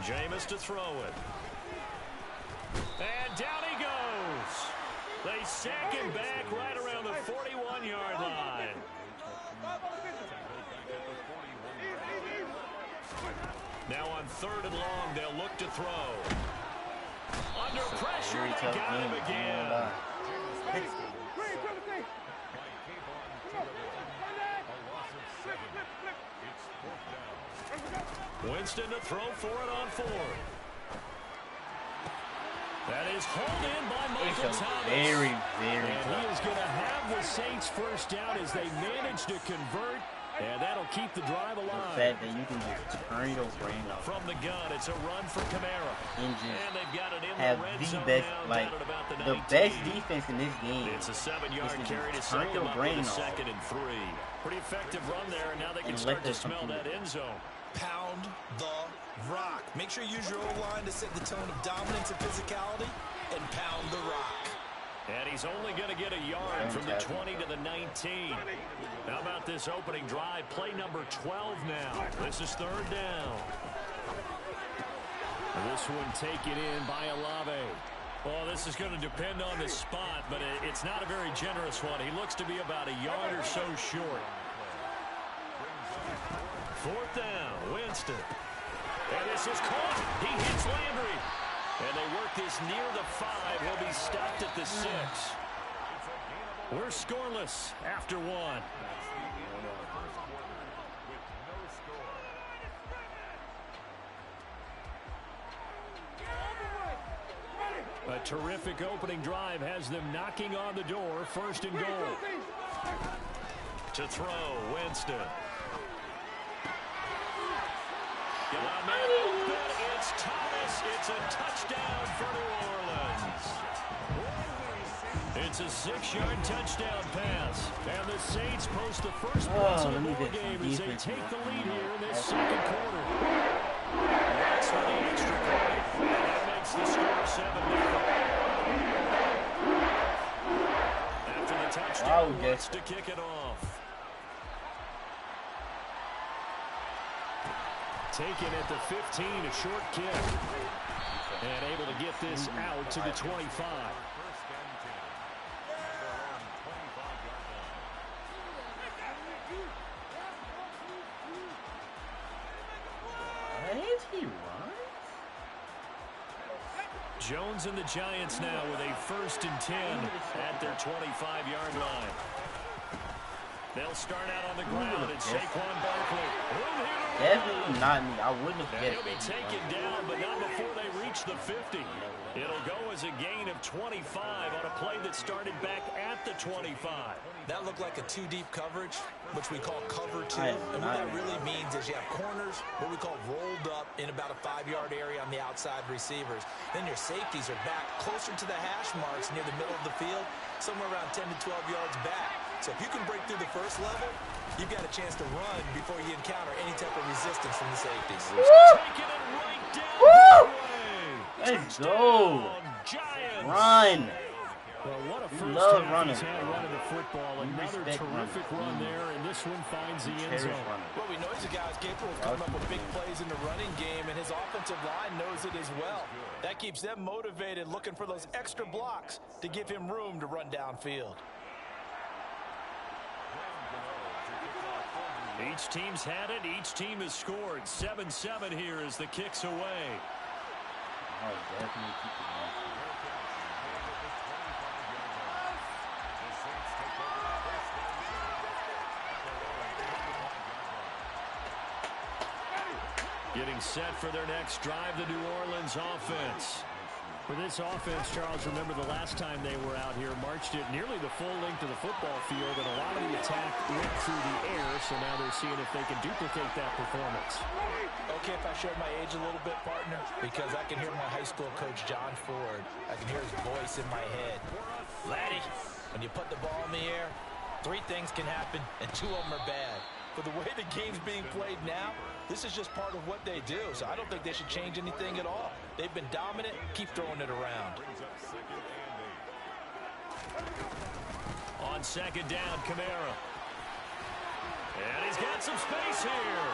Jameis to throw it. And down he goes. They sack him back right around the 41-yard line. Now on 3rd and long, they'll look to throw. Under pressure, they got him again. Winston to throw for it on 4. That is hauled in by Michael Thomas. Very, very and he is going to have the Saints first down as they manage to convert. And that'll keep the drive alive. The fact that you can just turn your brain off. From the gun, it's a run for Kamara. And they've got it in have the red the zone best, now, like, the best defense in this game. It's a 7-yard carry to turn set your them up brain with a off. 2nd and 3. Pretty effective run there, and now they can start to smell that end zone. Pound the rock. Make sure you use your O-line to set the tone of dominance and physicality, and pound the rock. And he's only going to get a yard from the 20 to the 19. How about this opening drive? Play number 12 now. This is 3rd down. This one taken in by Olave. Well, this is going to depend on the spot, but it's not a very generous one. He looks to be about a yard or so short. 4th down, Winston. And this is caught. He hits Landry. And they work this near the 5. He'll be stopped at the 6. We're scoreless after 1. A terrific opening drive has them knocking on the door. 1st and goal. To throw, Winston. Got a man open. It's Thomas. It's a touchdown for New Orleans. It's a 6-yard touchdown pass. And the Saints post the first points of the ball game as they take the lead here in this 2nd quarter. That's for the extra point. And that makes the score 7-0. After the touchdown, gets to kick it off. Taken at the 15, a short kick. And able to get this out to the 25. Jones and the Giants now with a 1st and 10 at their 25-yard line. They'll start out on the ground. It's Saquon Barkley. Definitely not me. I wouldn't have guessed. He'll be taken down, but not before they reach the 50. It'll go as a gain of 25 on a play that started back at the 25. That looked like a 2-deep coverage, which we call cover 2. And what that really means is you have corners, what we call rolled up in about a 5-yard area on the outside receivers. Then your safeties are back closer to the hash marks near the middle of the field, somewhere around 10 to 12 yards back. So if you can break through the first level, you've got a chance to run before you encounter any type of resistance from the safeties. Taking it right down the way. Let's go. Giants. Run. Well, what a first love half running. he's had running the football. Another terrific run there, and this one finds the end zone. Well, we know he's a guy who's capable of coming up with big plays in the running game, and his offensive line knows it as well. That keeps them motivated, looking for those extra blocks to give him room to run downfield. Each team's had it. Each team has scored. 7-7 here as the kick's away. Getting set for their next drive, the New Orleans offense. For this offense, Charles, remember the last time they were out here, marched it nearly the full length of the football field, and a lot of the attack went through the air, so now they're seeing if they can duplicate that performance. Okay, if I showed my age a little bit, partner, because I can hear my high school coach, John Ford. I can hear his voice in my head. Laddie, when you put the ball in the air, 3 things can happen, and 2 of them are bad. But the way the game's being played now, this is just part of what they do. So I don't think they should change anything at all. They've been dominant. Keep throwing it around. On 2nd down, Kamara. And he's got some space here.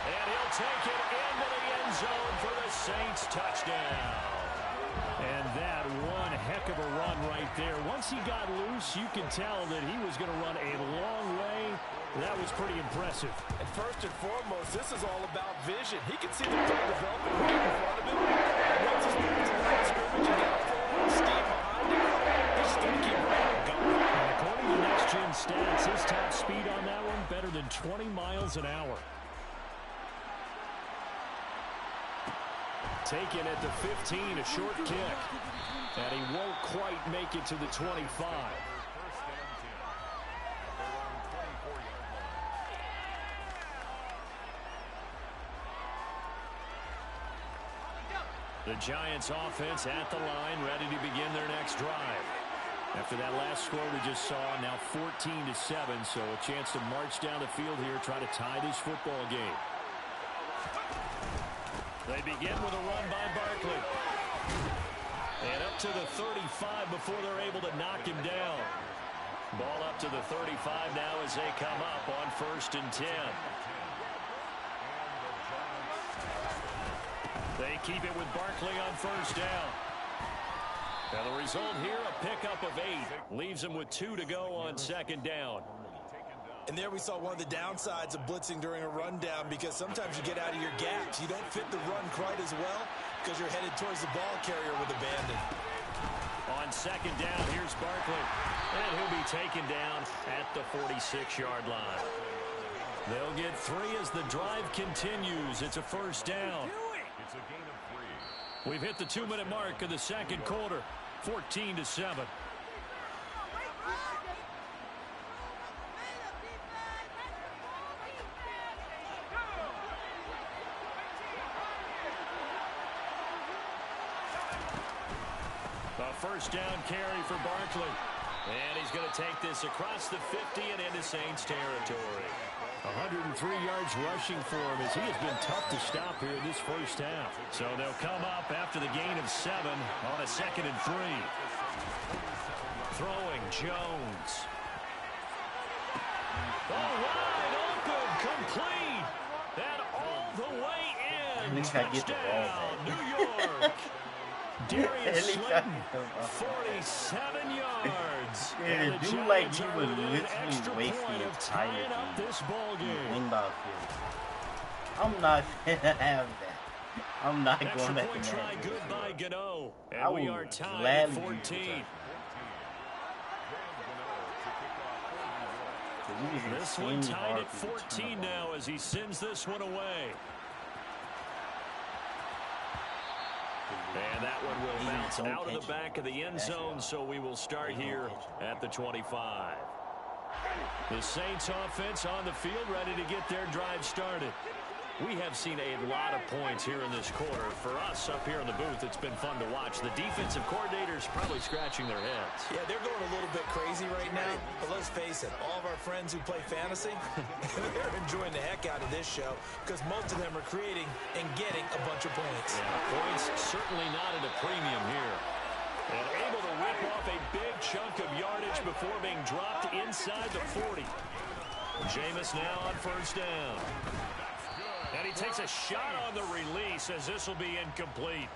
And he'll take it into the end zone for the Saints touchdown. And that one heck of a run right there. Once he got loose, you can tell that he was going to run a long way. That was pretty impressive. And first and foremost, this is all about vision. He can see the play developing right in front of him. And once he's past the line of scrimmage and got full steam behind him, he's just going to keep running and going. And according to next-gen stats, his top speed on that one better than 20 miles an hour. Taken at the 15, a short kick. And he won't quite make it to the 25. The Giants offense at the line, ready to begin their next drive. After that last score we just saw, now 14-7, so a chance to march down the field here, try to tie this football game. They begin with a run by Barkley. And up to the 35 before they're able to knock him down. Ball up to the 35 now as they come up on 1st and 10. They keep it with Barkley on 1st down. And the result here, a pickup of 8. Leaves them with 2 to go on 2nd down. And there we saw one of the downsides of blitzing during a rundown, because sometimes you get out of your gaps. You don't fit the run quite as well because you're headed towards the ball carrier with abandon. On 2nd down, here's Barkley. And he'll be taken down at the 46-yard line. They'll get 3 as the drive continues. It's a 1st down. We've hit the 2-minute mark of the 2nd quarter. 14-7. A 1st down carry for Barkley. And he's going to take this across the 50 and into Saints territory. 103 yards rushing for him as he has been tough to stop here in this 1st half. So they'll come up after the gain of 7 on a 2nd and 3. Throwing Jones. Oh, wide open, complete. And all the way in. Touchdown, New York. Darius Slayton, 47 yards. Yeah, it do like you would literally waste the entire game. This ball game. I'm not gonna have that. I'm not going back to try Madden. good by Gano. And we are tied at 14. This one tied at 14 now as he sends this one away. And that one will bounce out of the back of the end zone, so we will start here at the 25. The Saints offense on the field, ready to get their drive started. We have seen a lot of points here in this quarter. For us up here in the booth, it's been fun to watch. The defensive coordinators probably scratching their heads. Yeah, they're going a little bit crazy right now. But let's face it, all of our friends who play fantasy, they're enjoying the heck out of this show because most of them are creating and getting a bunch of points. Yeah, points certainly not at a premium here. And able to whip off a big chunk of yardage before being dropped inside the 40. Jameis now on first down. And he takes a shot on the release as this will be incomplete.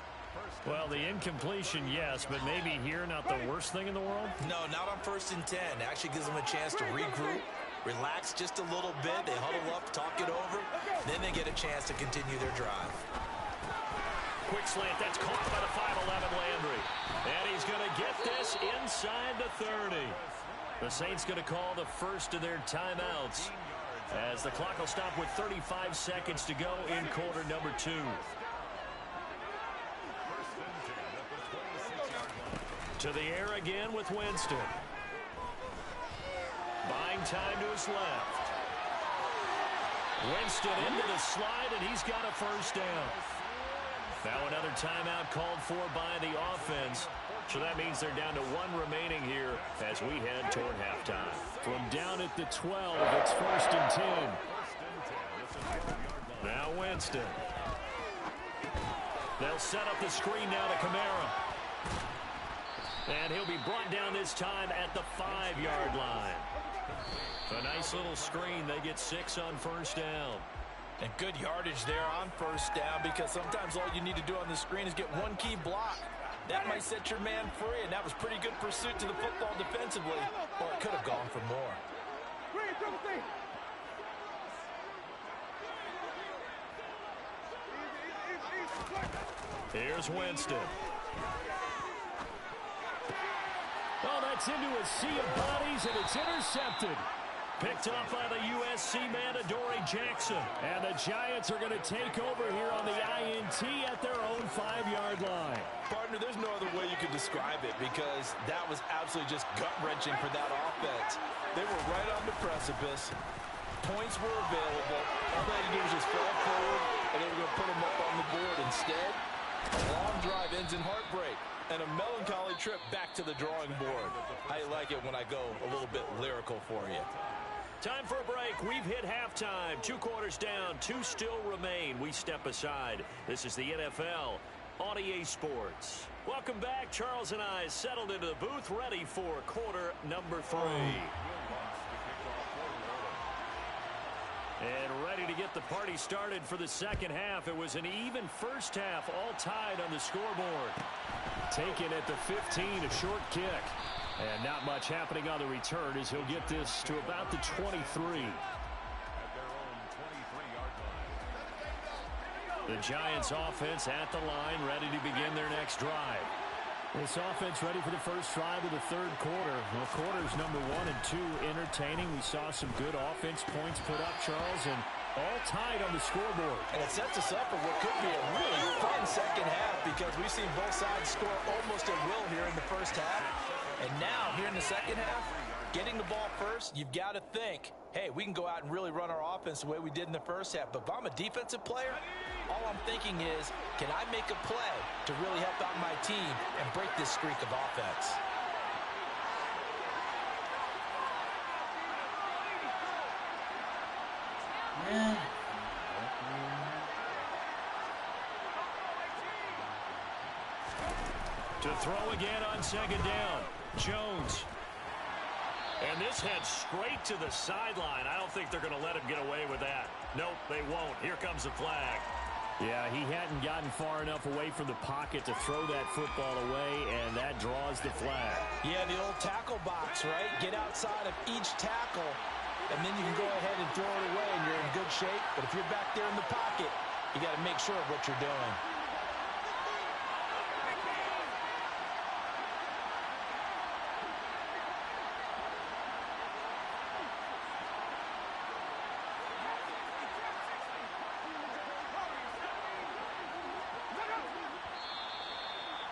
Well, the incompletion, yes, but maybe here not the worst thing in the world? No, not on 1st and 10. Actually gives them a chance to regroup, relax just a little bit. They huddle up, talk it over. Then they get a chance to continue their drive. Quick slant. That's caught by the 5'11 Landry. And he's going to get this inside the 30. The Saints going to call the first of their timeouts, as the clock will stop with 35 seconds to go in quarter number 2. To the air again with Winston. Buying time to his left. Winston into the slide, and he's got a first down. Now another timeout called for by the offense. So that means they're down to 1 remaining here as we head toward halftime. From down at the 12, it's 1st and 10. Now Winston. They'll set up the screen now to Kamara. And he'll be brought down this time at the 5-yard line. A nice little screen. They get 6 on first down. And good yardage there on first down, because sometimes all you need to do on the screen is get one key block. That might set your man free, and that was pretty good pursuit to the football defensively. Or it could have gone for more. Here's Winston. Oh, that's into a sea of bodies, and it's intercepted. Picked up by the USC man, Adoree Jackson. And the Giants are going to take over here on the INT at their own 5-yard line. Partner, there's no other way you could describe it, because that was absolutely just gut-wrenching for that offense. They were right on the precipice. Points were available. All they had to do was just fall forward, and they were going to put them up on the board. Instead, a long drive ends in heartbreak and a melancholy trip back to the drawing board. I like it when I go a little bit lyrical for you. Time for a break. We've hit halftime. 2 quarters down. 2 still remain. We step aside. This is the NFL on EA Sports. Welcome back. Charles and I settled into the booth, ready for quarter number 3. And ready to get the party started for the second half. It was an even first half, all tied on the scoreboard. Taken at the 15, a short kick. And not much happening on the return as he'll get this to about the 23. The Giants offense at the line, ready to begin their next drive. This offense ready for the first drive of the third quarter. Well, quarters number 1 and 2 entertaining. We saw some good offense points put up, Charles, and all tied on the scoreboard. And it sets us up for what could be a really fun second half, because we've seen both sides score almost at will here in the first half. And now, here in the second half, getting the ball first, you've got to think, hey, we can go out and really run our offense the way we did in the first half. But if I'm a defensive player, all I'm thinking is, can I make a play to really help out my team and break this streak of offense? To throw again on second down. Jones. And this heads straight to the sideline. I don't think they're going to let him get away with that. Nope, they won't. Here comes the flag. Yeah, he hadn't gotten far enough away from the pocket to throw that football away, and that draws the flag. Yeah, the old tackle box, right? Get outside of each tackle, and then you can go ahead and throw it away, and you're in good shape. But if you're back there in the pocket, You got to make sure of what you're doing.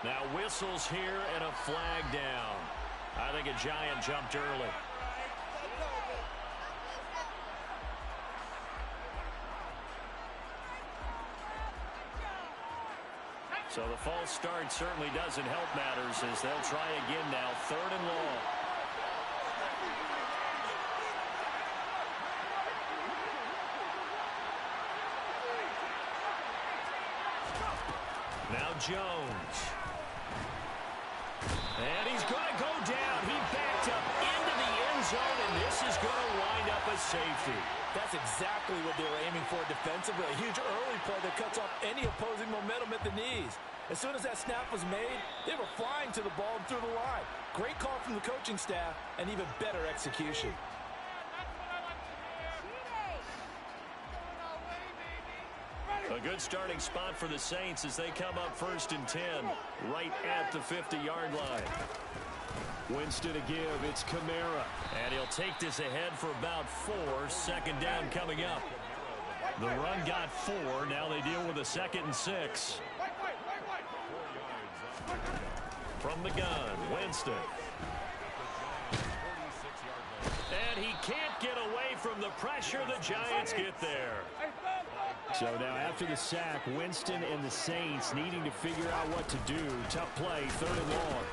Now whistles here and a flag down. I think a Giant jumped early. So the false start certainly doesn't help matters as they'll try again now. 3rd and long. Now Jones. And he's going to go down. He backed up into the end zone, and this is going to wind up a safety. That's exactly what they were aiming for defensively. A huge early play that cuts off any opposing momentum at the knees. As soon as that snap was made, they were flying to the ball and through the line. Great call from the coaching staff and even better execution. A good starting spot for the Saints as they come up 1st and 10, right at the 50-yard line. Winston to give. It's Kamara. And he'll take this ahead for about 4. 2nd down coming up. The run got 4. Now they deal with a 2nd and 6. From the gun, Winston. And he can't get away from the pressure. The Giants get there. So now after the sack, Winston and the Saints needing to figure out what to do. Tough play, 3rd and long.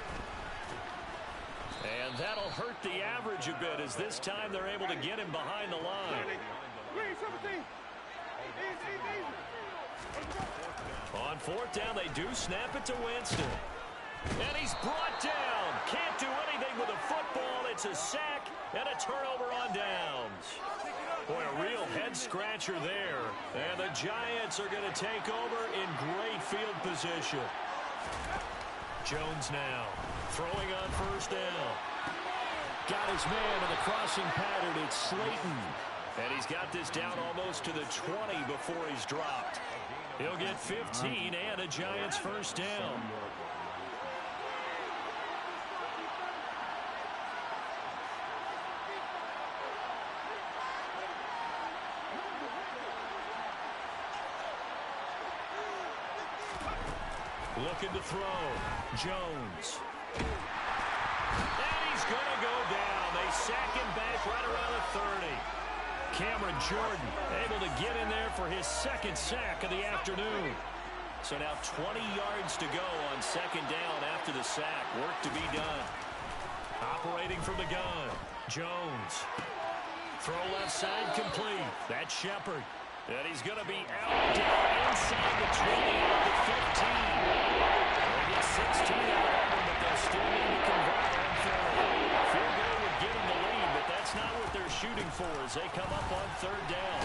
And that'll hurt the average a bit as this time they're able to get him behind the line. On 4th down, they do snap it to Winston. And he's brought down. Can't do anything with a football. It's a sack and a turnover on downs. Boy, a real head-scratcher there. And the Giants are going to take over in great field position. Jones now throwing on 1st down. Got his man in the crossing pattern. It's Slayton. And he's got this down almost to the 20 before he's dropped. He'll get 15 and a Giants 1st down. Looking to throw. Jones. And he's going to go down. They sack him back right around the 30. Cameron Jordan able to get in there for his 2nd sack of the afternoon. So now 20 yards to go on 2nd down after the sack. Work to be done. Operating from the gun. Jones. Throw left side complete. That's Shepard. And he's going to be out down inside the 20 at the 15. They get 16 out of them, but they'll still need to convert on 3rd. Field goal would give them the lead, but that's not what they're shooting for as they come up on 3rd down.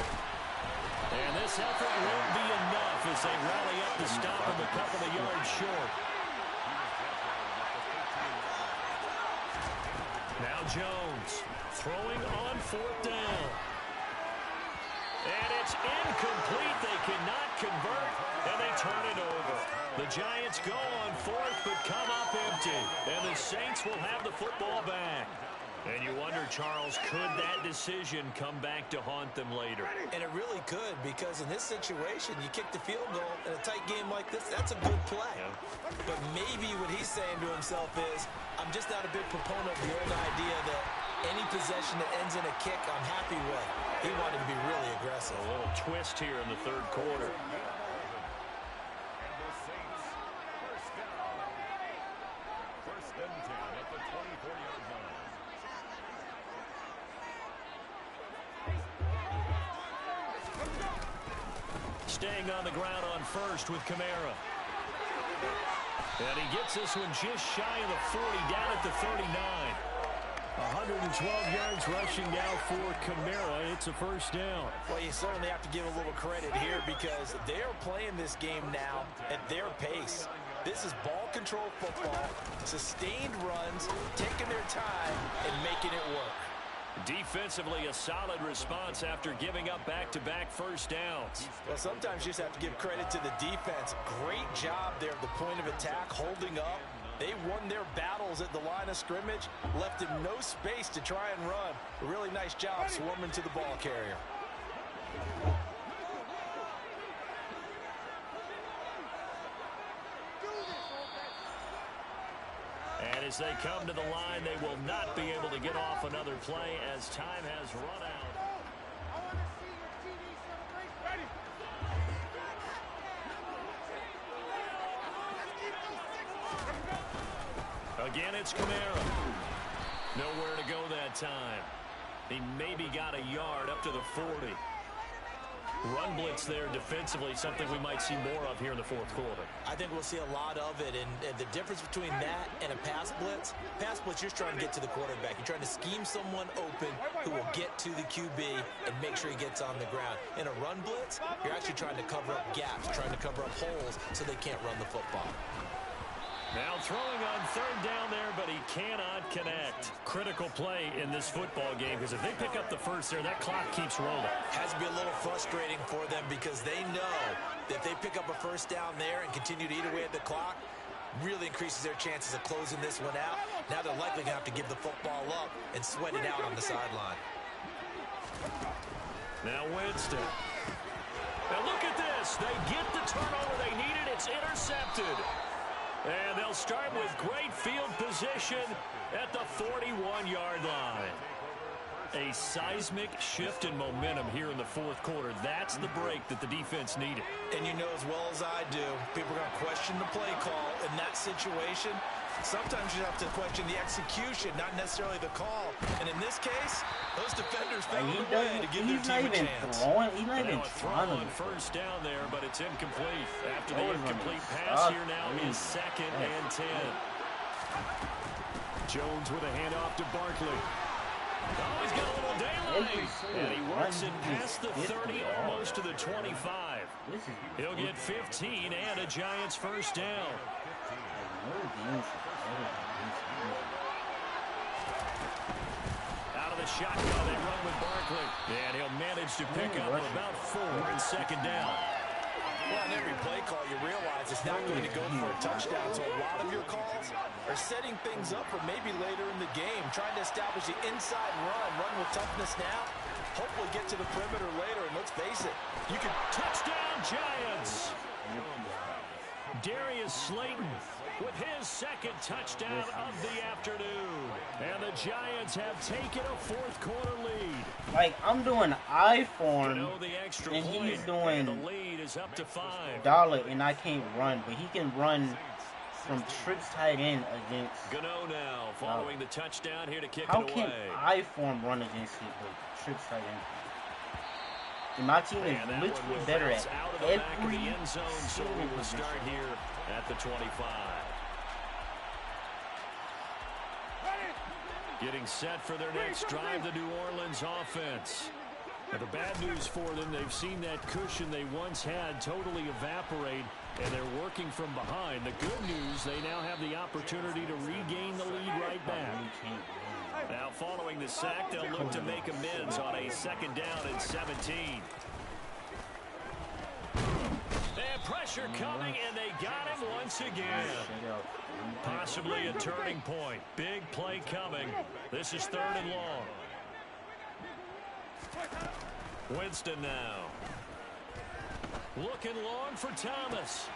And this effort won't be enough as they rally up to stop them a couple of yards short. Now Jones throwing on 4th down. And it's incomplete. They cannot convert, and they turn it over. The Giants go on 4th, but come up empty. And the Saints will have the football back. And you wonder, Charles, could that decision come back to haunt them later? And it really could, because in this situation, you kick the field goal in a tight game like this, that's a good play. Yeah. But maybe what he's saying to himself is, I'm just not a big proponent of the old idea that any possession that ends in a kick I'm happy with. He wanted to be really aggressive. A little twist here in the 3rd quarter. Staying on the ground on 1st with Kamara. And he gets this one just shy of the 40, down at the 39. 112 yards rushing now for Kamara. It's a 1st down. Well, you certainly have to give a little credit here because they're playing this game now at their pace. This is ball control football, sustained runs, taking their time, and making it work. Defensively, a solid response after giving up back-to-back first downs. Well, sometimes you just have to give credit to the defense. Great job there at the point of attack, holding up. They won their battles at the line of scrimmage, left him no space to try and run. A really nice job swarming to the ball carrier. And as they come to the line, they will not be able to get off another play as time has run out. Again, it's Kamara. Nowhere to go that time. He maybe got a yard up to the 40. Run blitz there defensively, something we might see more of here in the fourth quarter. I think we'll see a lot of it, and the difference between that and a pass blitz, you're just trying to get to the quarterback. You're trying to scheme someone open who will get to the QB and make sure he gets on the ground. In a run blitz, you're actually trying to cover up gaps, trying to cover up holes so they can't run the football. Now throwing on third down there, but he cannot connect. Critical play in this football game, because if they pick up the first there, that clock keeps rolling. Has to be a little frustrating for them because they know that if they pick up a first down there and continue to eat away at the clock, really increases their chances of closing this one out. Now they're likely going to have to give the football up and sweat it out on the sideline. Now Winston. Now look at this. They get the turnover they needed. It's intercepted. And they'll start with great field position at the 41-yard line. A seismic shift in momentum here in the fourth quarter. That's the break that the defense needed. And you know as well as I do, people are going to question the play call in that situation. Sometimes you have to question the execution, not necessarily the call. And in this case, those defenders found a way to give their team a chance. He's not even throwing on first down there, but it's incomplete. After the incomplete pass here now is 2nd and 10. Jones with a handoff to Barkley. Oh, he's got a little daylight. And he works it past the 30, almost to the 25. He'll get 15 and a Giants first down. Out of the shotgun, they run with Barkley. And he'll manage to pick up about 4 in 2nd down. Well, in every play call, you realize it's not going to go for a touchdown. So a lot of your calls are setting things up for maybe later in the game, trying to establish the inside run with toughness now. Hopefully get to the perimeter later, and let's face it, you can touchdown Giants. Darius Slayton with his 2nd touchdown of the afternoon. And the Giants have taken a fourth quarter lead. Like, I'm doing I form, and he's doing the lead is up to 5. dollar, and I can't run, but he can run from trips tight end against Gano now following the touchdown here to kick How it away. can I form run against it with trips tight end? And my team is literally better at every end zone, so we will start here at the 25. Getting set for their next drive, the New Orleans offense. Now, the bad news for them, they've seen that cushion they once had totally evaporate, and they're working from behind. The good news, they now have the opportunity to regain the lead right back. Now, following the sack, they'll look to make amends on a 2nd down and 17. And pressure coming, and they got him once again. Possibly a turning point. Big play coming. This is 3rd and long. Winston now. Looking long for Thomas.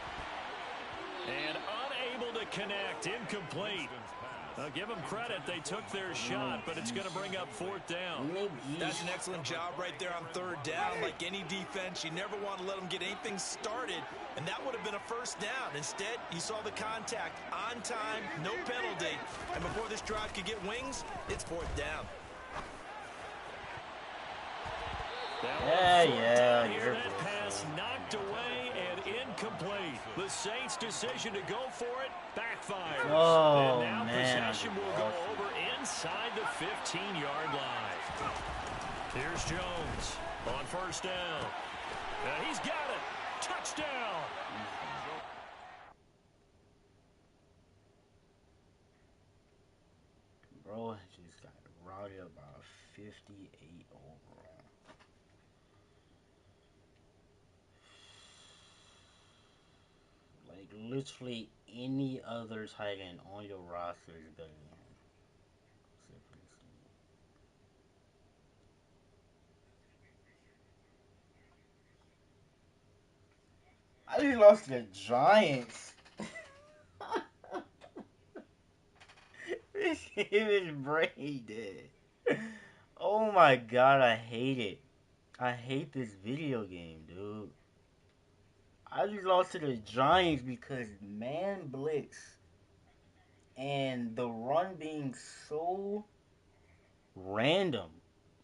And unable to connect. Incomplete. Now, give them credit. They took their shot, but it's going to bring up 4th down. That's an excellent job right there on 3rd down. Like any defense, you never want to let them get anything started, and that would have been a first down. Instead, you saw the contact on time, no penalty, and before this drive could get wings, it's 4th down. Yeah, that pass knocked away and incomplete. The Saints' decision to go for it backfires. Oh, and now man. possession will go over inside the 15-yard line. Here's Jones on 1st down. He's got it. Touchdown. Bro just got routed by 58 overall. Like, literally any other tight end on your roster is better than him. Except for this team. I just lost to the Giants. This game is brain dead. Oh my god, I hate it. I hate this video game, dude. I just lost to the Giants because man blitz and the run being so random.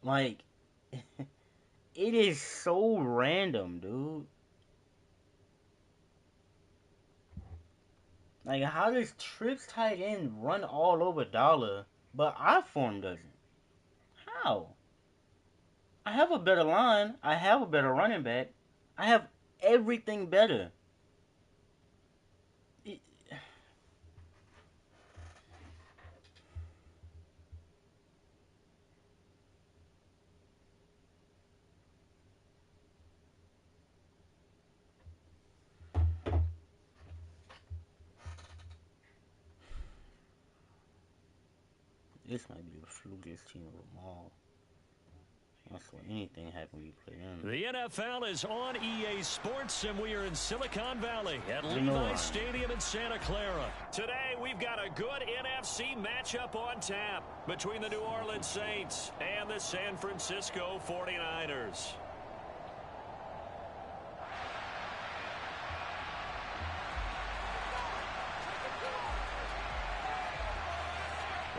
Like, it is so random, dude. Like, how does Trips tight end run all over Dollar, but our form doesn't? How? I have a better line. I have a better running back. I have everything better. This might be the flukiest team of them all. That's why anything happen when you play them. The NFL is on EA Sports, and we are in Silicon Valley at Levi Stadium in Santa Clara. Today, we've got a good NFC matchup on tap between the New Orleans Saints and the San Francisco 49ers.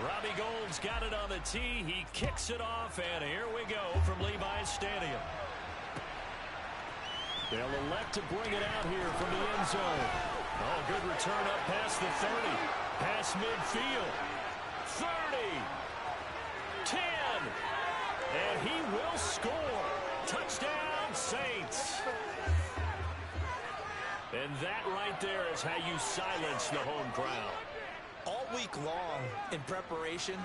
Robbie Gould's got it on the tee. He kicks it off, and here we go from Levi's Stadium. They'll elect to bring it out here from the end zone. Oh, good return up past the 30. Past midfield. 30. 10. And he will score. Touchdown, Saints. And that right there is how you silence the home crowd. All week long in preparation,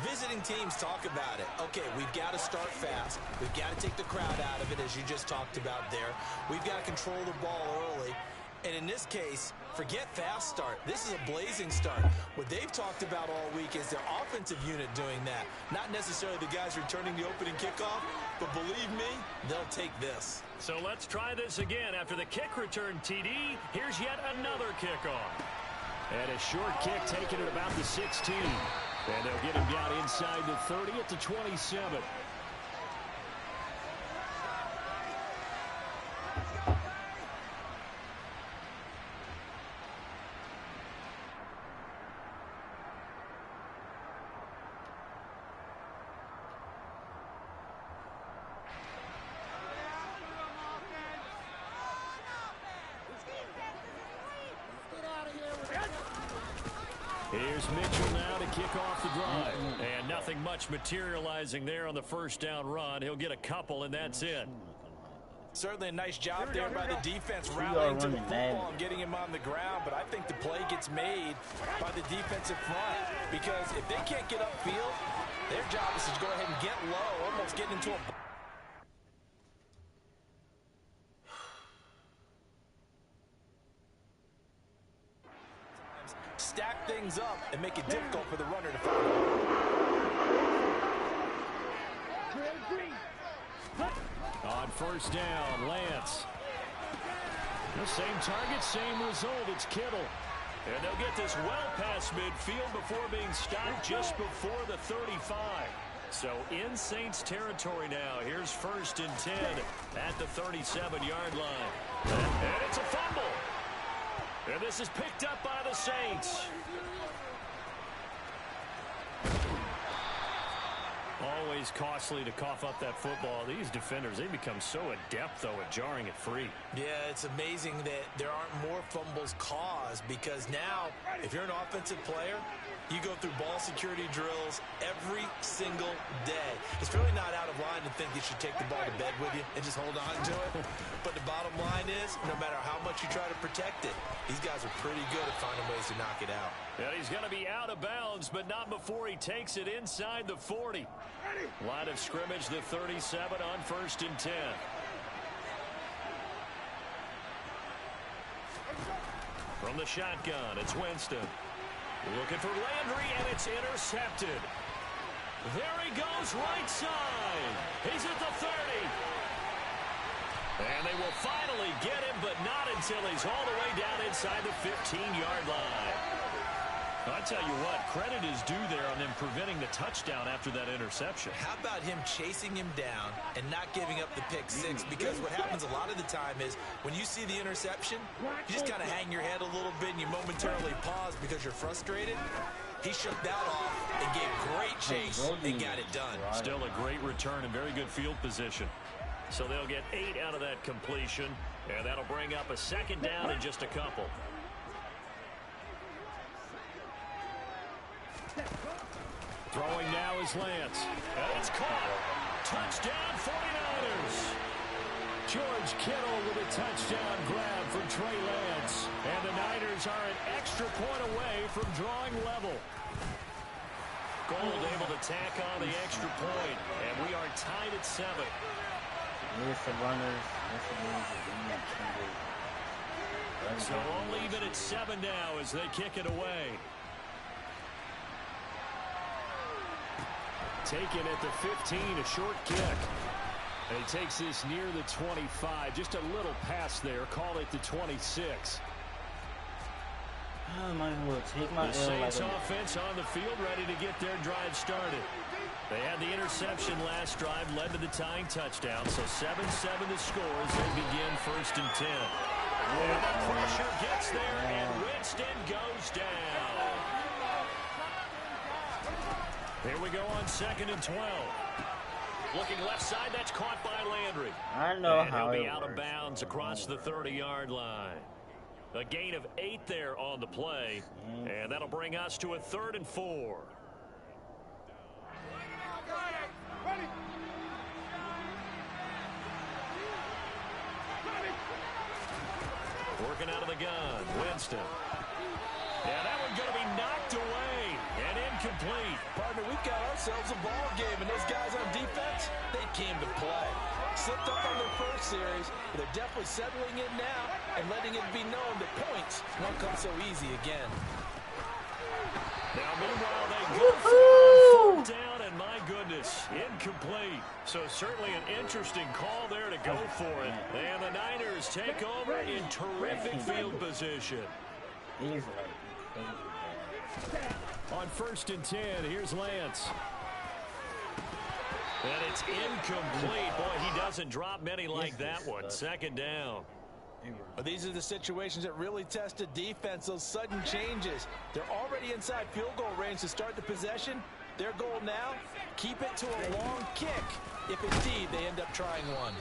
visiting teams talk about it. Okay, we've got to start fast. We've got to take the crowd out of it, as you just talked about there. We've got to control the ball early. And in this case, forget fast start. This is a blazing start. What they've talked about all week is their offensive unit doing that. Not necessarily the guys returning the opening kickoff, but believe me, they'll take this. So let's try this again. After the kick return TD, here's yet another kickoff. And a short kick taken at about the 16. And they'll get him down inside the 30 at the 27. Here's Mitchell now to kick off the drive. And nothing much materializing there on the first down run. He'll get a couple, and that's it. Certainly a nice job there by the defense rallying to the football and getting him on the ground. But I think the play gets made by the defensive front. Because if they can't get upfield, their job is to go ahead and get low, almost getting into a... stack things up and make it difficult for the runner to follow. On first down, Lance. The same target, same result. It's Kittle. And they'll get this well past midfield before being stopped just before the 35. So in Saints territory now. Here's first and 10 at the 37-yard line. And it's a fumble. And this is picked up by the Saints. Always costly to cough up that football. These defenders, they become so adept, though, at jarring it free. Yeah, it's amazing that there aren't more fumbles caused, because now, if you're an offensive player, You go through ball security drills every single day. It's really not out of line to think you should take the ball to bed with you and just hold on to it. But the bottom line is, no matter how much you try to protect it, these guys are pretty good at finding ways to knock it out. And he's going to be out of bounds, but not before he takes it inside the 40. Line of scrimmage, the 37 on 1st and 10. From the shotgun, it's Winston. Looking for Landry, and it's intercepted. There he goes, right side. He's at the 30. And they will finally get him, but not until he's all the way down inside the 15-yard line. I tell you what, credit is due there on them preventing the touchdown after that interception. How about him chasing him down and not giving up the pick six? Because what happens a lot of the time is when you see the interception, you just kind of hang your head a little bit and you momentarily pause because you're frustrated. He shook that off and gave great chase and got it done. Still a great return and very good field position. So they'll get 8 out of that completion, and that'll bring up a second down in just a couple. Throwing now is Lance. And it's caught. Touchdown 49ers. George Kittle with a touchdown grab for Trey Lance. And the Niners are an extra point away from drawing level. Gold able to tack on the extra point. And we are tied at 7. Here's the runners. So only even at 7 now as they kick it away. Taken at the 15, a short kick. And he takes this near the 25. Just a little pass there. Call it the 26. I might as well take my The Saints offense on the field ready to get their drive started. They had the interception last drive, led to the tying touchdown. So 7-7 the score as they begin 1st and 10. And the pressure gets there, and Winston goes down. Here we go on 2nd and 12. Looking left side, that's caught by Landry. I know and how he'll be it out works. of bounds across the 30-yard line. A gain of 8 there on the play, and that'll bring us to a 3rd and 4. Working out of the gun, Winston. Yeah, that one's going to be knocked away and incomplete. Partner, we've got ourselves a ball game, and those guys on defense, they came to play. Slipped up on their first series, but they're definitely settling in now and letting it be known that points won't come so easy again. Now, meanwhile, they go for 4th down, and my goodness, incomplete. So certainly an interesting call there to go for it. And the Niners take over in terrific field position. On 1st and 10, here's Lance. And it's incomplete. Boy, he doesn't drop many like that one. 2nd down. But these are the situations that really test a defense, those sudden changes. They're already inside field goal range to start the possession. Their goal now, keep it to a long kick, if indeed they end up trying one.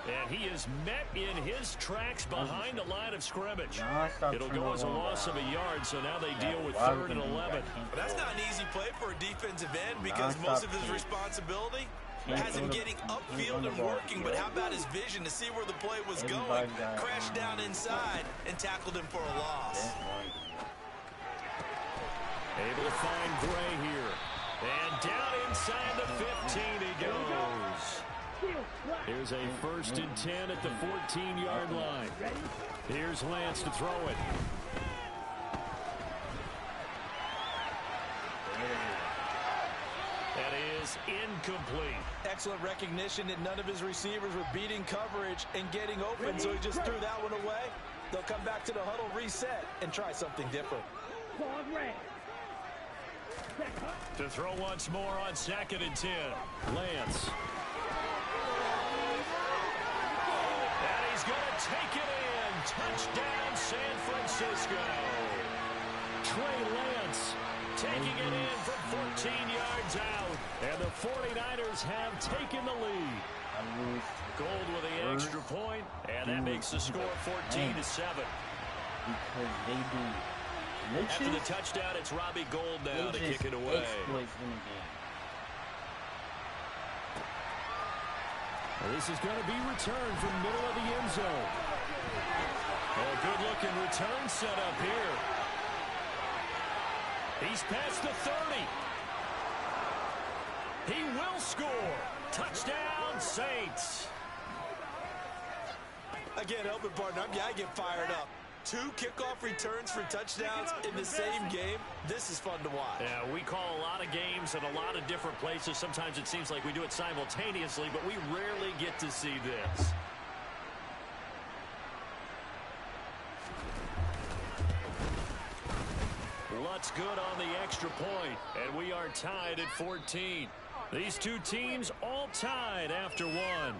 And he is met in his tracks behind the line of scrimmage. It'll go as a loss of a yard, so now they deal with 3rd and 11. But that's not an easy play for a defensive end because most of his responsibility has him getting upfield and working, but how about his vision to see where the play was going? Crashed down inside and tackled him for a loss. Able to find Gray here. And down inside the 15 he goes. Here's a 1st and 10 at the 14-yard line. Here's Lance to throw it. That is incomplete. Excellent recognition that none of his receivers were beating coverage and getting open, so he just threw that one away. They'll come back to the huddle, reset, and try something different. To throw once more on 2nd and 10. Lance. And he's going to take it in. Touchdown, San Francisco. Trey Lance taking it in from 14 yards out. And the 49ers have taken the lead. Gold with the extra point, and that makes the score 14-7. Because they do After the touchdown, it's Robbie Gould now to kick it away. This is going to be returned from middle of the end zone. A good-looking return set up here. He's past the 30. He will score. Touchdown, Saints. I can't help it, partner. I get fired up. 2 kickoff returns for touchdowns in the same game. This is fun to watch. Yeah, we call a lot of games at a lot of different places. Sometimes it seems like we do it simultaneously, but we rarely get to see this. Lutz good on the extra point, and we are tied at 14. These two teams all tied after one.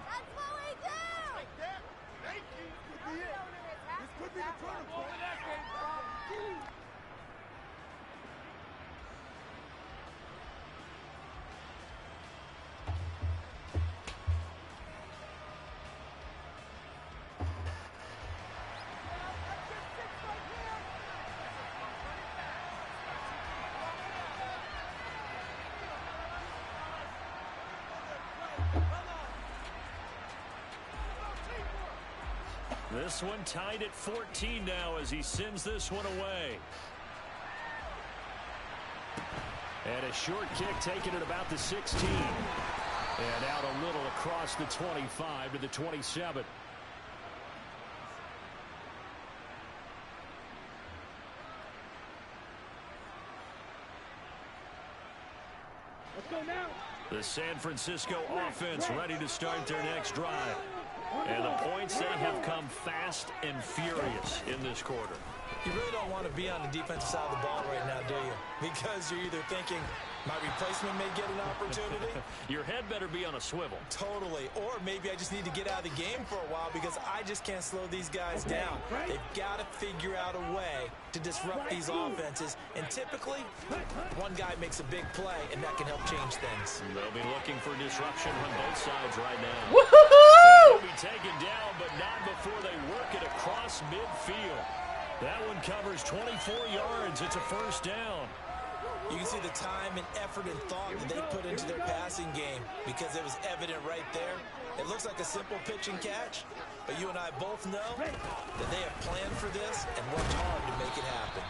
This one tied at 14 now as he sends this one away. And a short kick taken at about the 16. And out a little across the 25 to the 27. Let's go now. The San Francisco offense ready to start their next drive. And the points, they have come fast and furious in this quarter. You really don't want to be on the defensive side of the ball right now, do you? Because you're either thinking, my replacement may get an opportunity. Your head better be on a swivel. Totally. Or maybe I just need to get out of the game for a while because I just can't slow these guys down. They've got to figure out a way to disrupt these offenses. And typically, one guy makes a big play, and that can help change things. They'll be looking for disruption on both sides right now. Woohoo! They'll be taken down, but not before they work it across midfield. That one covers 24 yards. It's a first down. You can see the time and effort and thought that they put into their passing game because it was evident right there. It looks like a simple pitch and catch, but you and I both know that they have planned for this and worked hard to make it happen.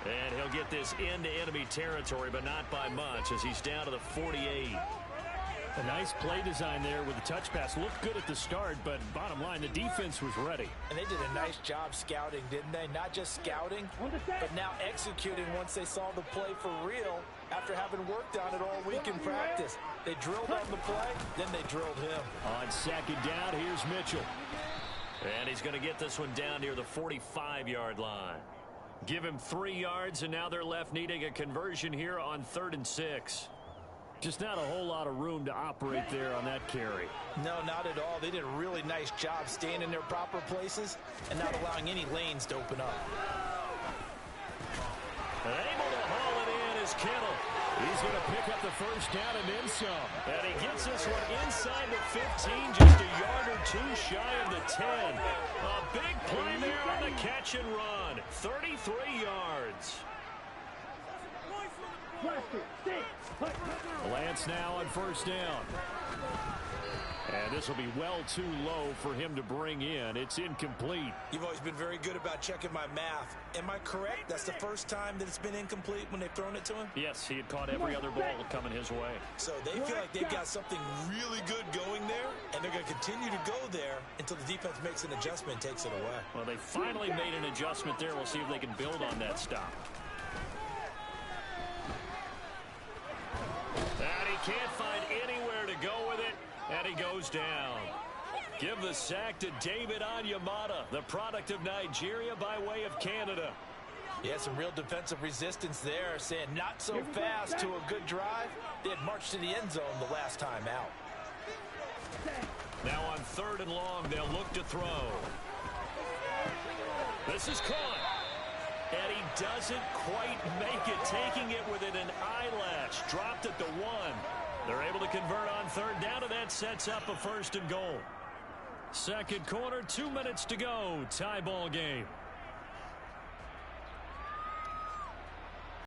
And he'll get this into enemy territory, but not by much as he's down to the 48. A nice play design there with the touch pass. Looked good at the start, but bottom line, the defense was ready. And they did a nice job scouting, didn't they? Not just scouting, but now executing once they saw the play for real after having worked on it all week in practice. They drilled on the play, then they drilled him. On second down, here's Mitchell. And he's going to get this one down near the 45-yard line. Give him 3 yards, and now they're left needing a conversion here on 3rd and 6. Just not a whole lot of room to operate there on that carry. No, not at all. They did a really nice job staying in their proper places and not allowing any lanes to open up. And able to haul it in is Kittle. He's going to pick up the first down and then some. And he gets this one inside the 15, just a yard or two shy of the 10. A big play there on the catch and run. 33 yards. Lance now on first down. And this will be well too low for him to bring in. It's incomplete. You've always been very good about checking my math. Am I correct? That's the first time that it's been incomplete when they've thrown it to him? Yes, he had caught every other ball coming his way. So they feel like they've got something really good going there, and they're going to continue to go there until the defense makes an adjustment and takes it away. Well, they finally made an adjustment there. We'll see if they can build on that stop. And he can't find anywhere to go with it, and he goes down. Give the sack to David Onyemata, the product of Nigeria by way of Canada. Yeah, some real defensive resistance there, saying not so fast to a good drive. They had marched to the end zone the last time out. Now on 3rd and long, they'll look to throw. This is caught. And he doesn't quite make it, taking it within an eyelash. Dropped at the 1. They're able to convert on 3rd down, and that sets up a 1st and goal. Second quarter, 2 minutes to go. Tie ball game.